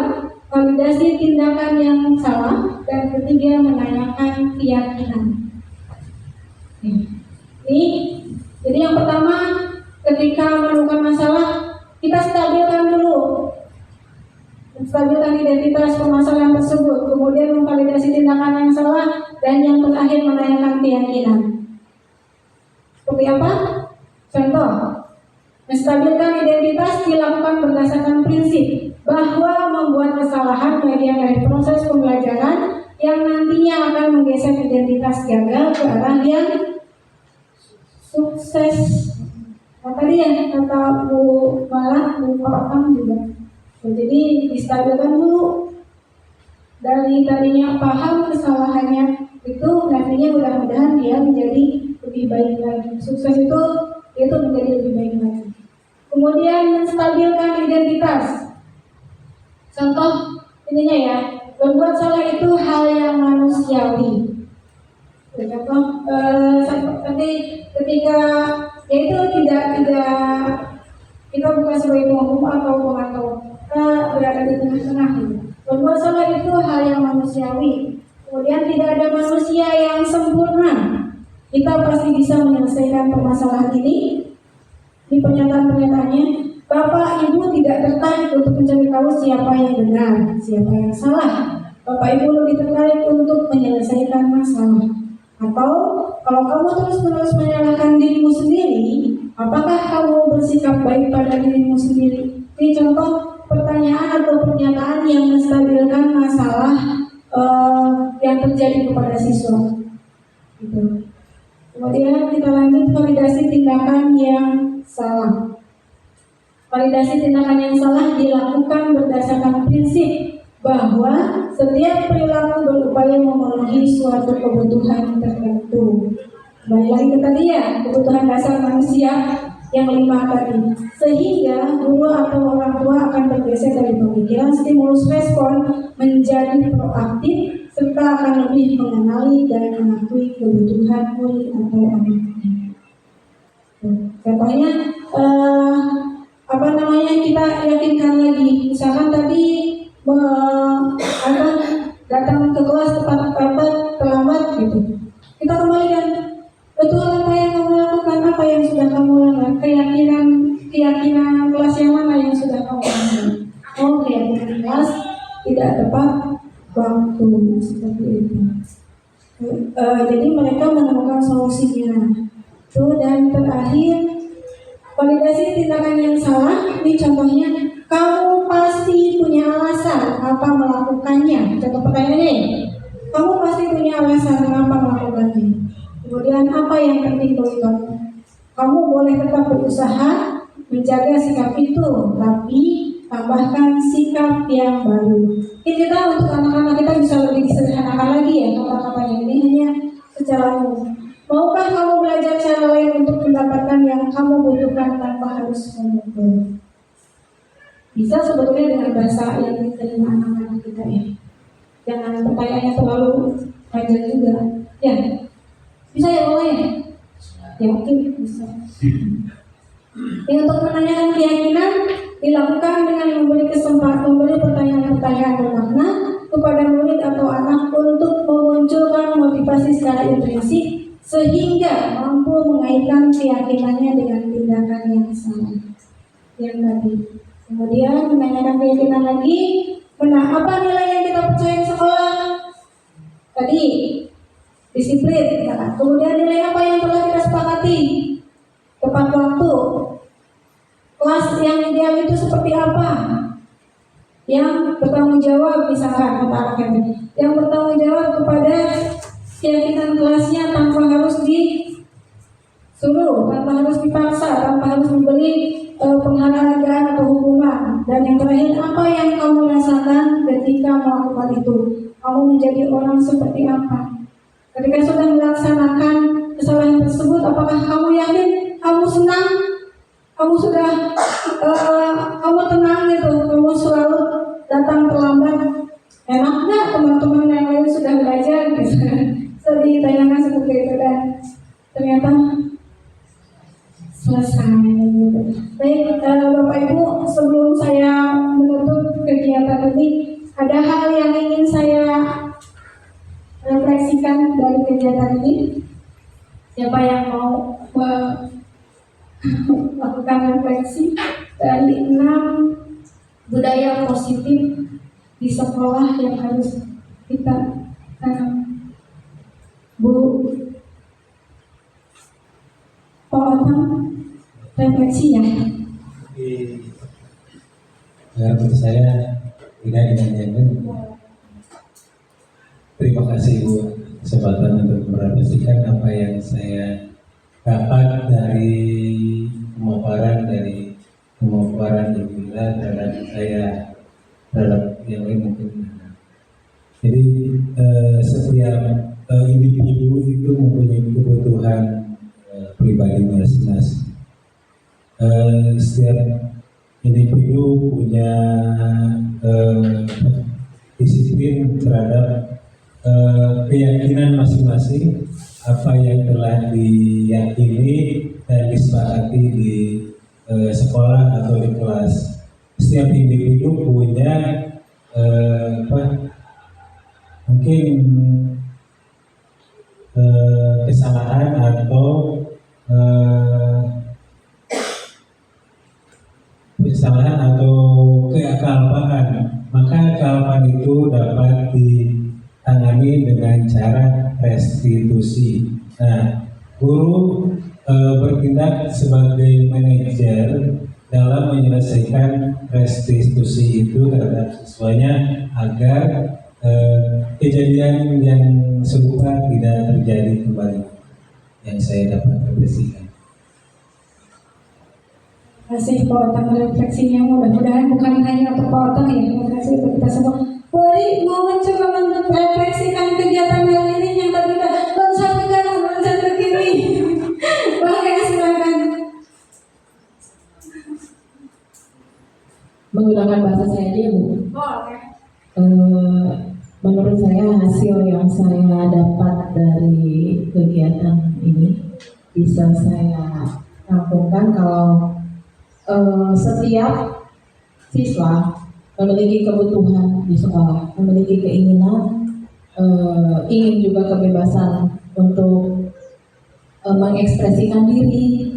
validasi tindakan yang salah, dan ketiga menanyakan keyakinan. Ini jadi yang pertama, ketika menemukan masalah, kita stabilkan dulu, stabilkan identitas permasalahan tersebut, kemudian memvalidasi tindakan yang salah, dan yang terakhir menanyakan keyakinan. Seperti apa? Contoh, menstabilkan identitas dilakukan berdasarkan prinsip bahwa membuat kesalahan bagian dari proses pembelajaran yang nantinya akan menggeser identitas gagal ke arah yang sukses. Tadi ya kata Bu Malah, Bu Pakam juga. Jadi distabilkan dulu. Dari tadinya paham kesalahannya itu, nantinya mudah-mudahan dia menjadi lebih baik lagi. Sukses itu menjadi lebih baik lagi. Kemudian menstabilkan identitas. Contoh ininya ya, berbuat salah itu hal yang manusiawi. Contoh seperti ketika yaitu tidak kita bukan sebagai penghukum atau pengatur, kita berada di tengah-tengah. Berbuat salah itu hal yang manusiawi. Kemudian tidak ada manusia yang sempurna. Kita pasti bisa menyelesaikan permasalahan ini. Di pernyataan-pernyataannya, Bapak Ibu tidak tertarik untuk mencari tahu siapa yang benar, siapa yang salah. Bapak Ibu lebih tertarik untuk menyelesaikan masalah. Atau kalau kamu terus-menerus menyalahkan dirimu sendiri, apakah kamu bersikap baik pada dirimu sendiri? Ini contoh pertanyaan atau pernyataan yang menstabilkan masalah yang terjadi kepada siswa. Gitu. Kemudian kita lanjut validasi tindakan yang salah. Validasi tindakan yang salah dilakukan berdasarkan prinsip bahwa setiap perilaku berupaya memenuhi suatu kebutuhan tertentu. Kembali lagi ke tadi ya, kebutuhan dasar manusia yang 5 tadi. Sehingga guru atau orang tua akan bergeser dari pemikiran stimulus respon menjadi proaktif, serta akan lebih mengenali dan mengakui kebutuhan murid atau anaknya. Contohnya, kita yakinkan lagi. Misalkan tadi datang ke kelas tepat terlambat gitu. Kita kembalikan, betul Jadi mereka menemukan solusinya. Tuh, dan terakhir validasi tindakan yang salah. Ini contohnya, kamu pasti punya alasan apa melakukannya. Contoh pertanyaannya, kamu pasti punya alasan kenapa melakukannya. Kemudian apa yang penting bagi kamu? Kamu boleh tetap berusaha menjaga sikap itu, tapi tambahkan sikap yang baru. Ini kita untuk anak-anak kita bisa lebih disederhanakan lagi ya kata-katanya. Ini hanya secara umum. Maukah kamu belajar cara lain untuk mendapatkan yang kamu butuhkan tanpa harus memukul? Bisa sebetulnya dengan bahasa yang diterima anak-anak kita ya. Jangan pertanyaannya terlalu panjang juga. Ya, bisa ya boleh ya? Ya mungkin bisa. Ya, untuk menanyakan keyakinan dilakukan dengan memberi pertanyaan-pertanyaan bermakna kepada murid atau anak untuk memunculkan motivasi secara intrinsik sehingga mampu mengaitkan keyakinannya dengan tindakan yang sama yang tadi. Kemudian menanyakan keyakinan lagi, apa nilai yang kita percaya di sekolah? Tadi disiplin. Kemudian nilai apa yang telah kita sepakati? Tepat waktu. Kelas yang ideal itu seperti apa? Yang bertanggung jawab misalkan kata anak yang bertanggung jawab kepada keyakinan kelasnya tanpa harus disuruh, tanpa harus dipaksa, tanpa harus memberi penghargaan atau hukuman. Dan yang terakhir, apa yang kamu rasakan ketika melakukan itu? Kamu menjadi orang seperti apa? Ketika sudah melaksanakan kesalahan tersebut, apakah kamu yakin? Kamu senang? Kamu sudah kamu tenang gitu? Kamu selalu datang terlambat? Enak nggak teman-teman yang lain sudah belajar gitu? So, ditanyakan seperti itu dan ternyata selesai gitu. Baik, Bapak Ibu, sebelum saya menutup kegiatan ini, ada hal yang ingin saya refleksikan dari kegiatan ini. Siapa yang mau melakukan refleksi dari 6 budaya positif di sekolah yang harus kita tanam? Bu Pak Otang, refleksi ya.
Menurut saya tidak ingin. Terima kasih Bu kesempatan untuk merefleksikan apa yang saya dapat dari pemaparan Ibu Ila terhadap saya, terhadap yang lain mungkin. Jadi setiap individu itu mempunyai kebutuhan pribadi masing-masing. Setiap individu punya disiplin terhadap keyakinan masing-masing, apa yang telah diyakini dan disepakati di sekolah atau di kelas. Setiap individu punya mungkin kesalahan atau kealpaan, maka kealpaan itu dapat ditangani dengan cara restitusi. Nah, guru bertindak sebagai manajer dalam menyelesaikan restitusi itu terhadap siswanya agar kejadian yang serupa tidak terjadi kembali, yang saya dapat refleksikan.
Terima kasih Pak Otang refleksinya, mudah-mudahan bukan hanya untuk Pak Otang ya, terima kasih untuk kita semua. Boleh mau mencoba merefleksikan kegiatan hari ini yang tadi kita loncat ke kanan, loncat ke kiri. Boleh, silakan.
Menggunakan bahasa saya aja Bu.
Boleh.
Menurut saya hasil yang saya dapat dari kegiatan ini bisa saya rampungkan kalau setiap siswa memiliki kebutuhan di sekolah, memiliki keinginan, ingin juga kebebasan untuk mengekspresikan diri,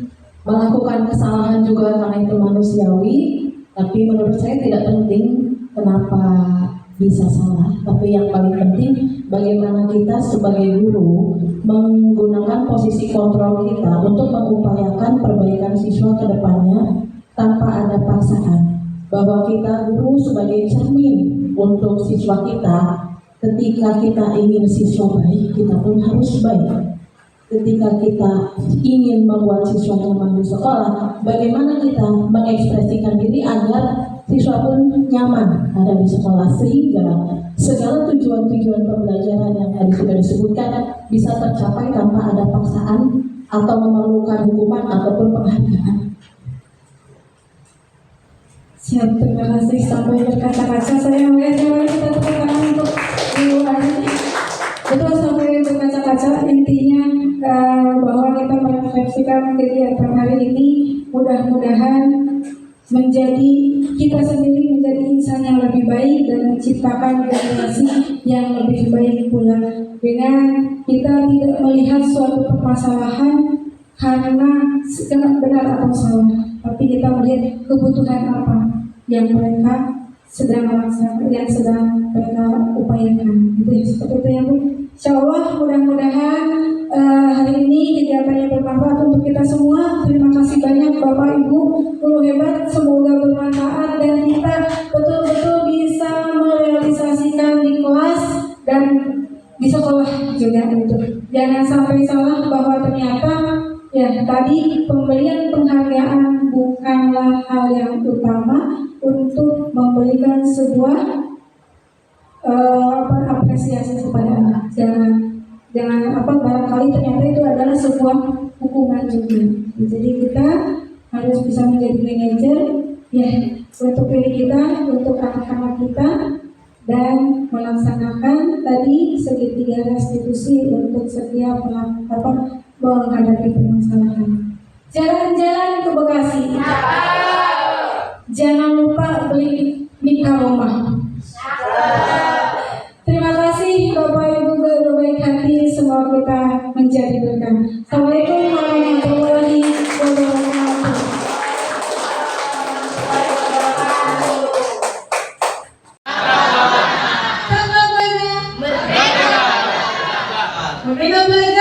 melakukan kesalahan juga karena itu manusiawi, tapi menurut saya tidak penting kenapa bisa salah, tapi yang paling penting bagaimana kita sebagai guru menggunakan posisi kontrol kita untuk mengupayakan perbaikan siswa ke depannya tanpa ada paksaan. Bahwa kita guru sebagai cermin untuk siswa kita, ketika kita ingin siswa baik, kita pun harus baik. Ketika kita ingin membuat siswa nyaman di sekolah, bagaimana kita mengekspresikan diri agar siswa pun nyaman ada di sekolah, sehingga segala tujuan-tujuan pembelajaran yang tadi sudah disebutkan bisa tercapai tanpa ada paksaan atau memerlukan hukuman ataupun penghargaan.
Siap, terima kasih. Sampai berkaca-kaca, saya melihat kita tepuk tangan untuk Ibu Ani. Betul, sampai berkaca-kaca, intinya bahwa kita merefleksikan kegiatan hari ini mudah-mudahan menjadi kita sendiri menjadi insan yang lebih baik dan menciptakan generasi yang lebih baik pula, dengan kita tidak melihat suatu permasalahan karena benar atau salah, tapi kita melihat kebutuhan apa yang mereka sedang melaksanakan, yang sedang mereka upayakan. Gitu ya, seperti itu ya Bu. Insya Allah mudah-mudahan hari ini kegiatannya bermanfaat untuk kita semua. Terima kasih banyak Bapak Ibu guru hebat, semoga bermanfaat dan kita betul-betul bisa merealisasikan di kelas dan di sekolah juga. Jangan sampai salah bahwa ternyata ya tadi pemberian penghargaan bukanlah hal yang utama untuk memberikan sebuah apresiasi kepada anak. Jangan barangkali ternyata itu adalah sebuah hukuman juga. Jadi kita harus bisa menjadi manajer ya untuk diri kita, untuk anak-anak kita, dan melaksanakan tadi segitiga restitusi untuk setiap menghadapi permasalahan. Jalan-jalan ke Bekasi. Jangan lupa beli mie karomah. Terima kasih Bapak Ibu guru baik hati, semoga kita menjadi berkah. Assalamualaikum warahmatullahi wabarakatuh.
Merdeka belajar.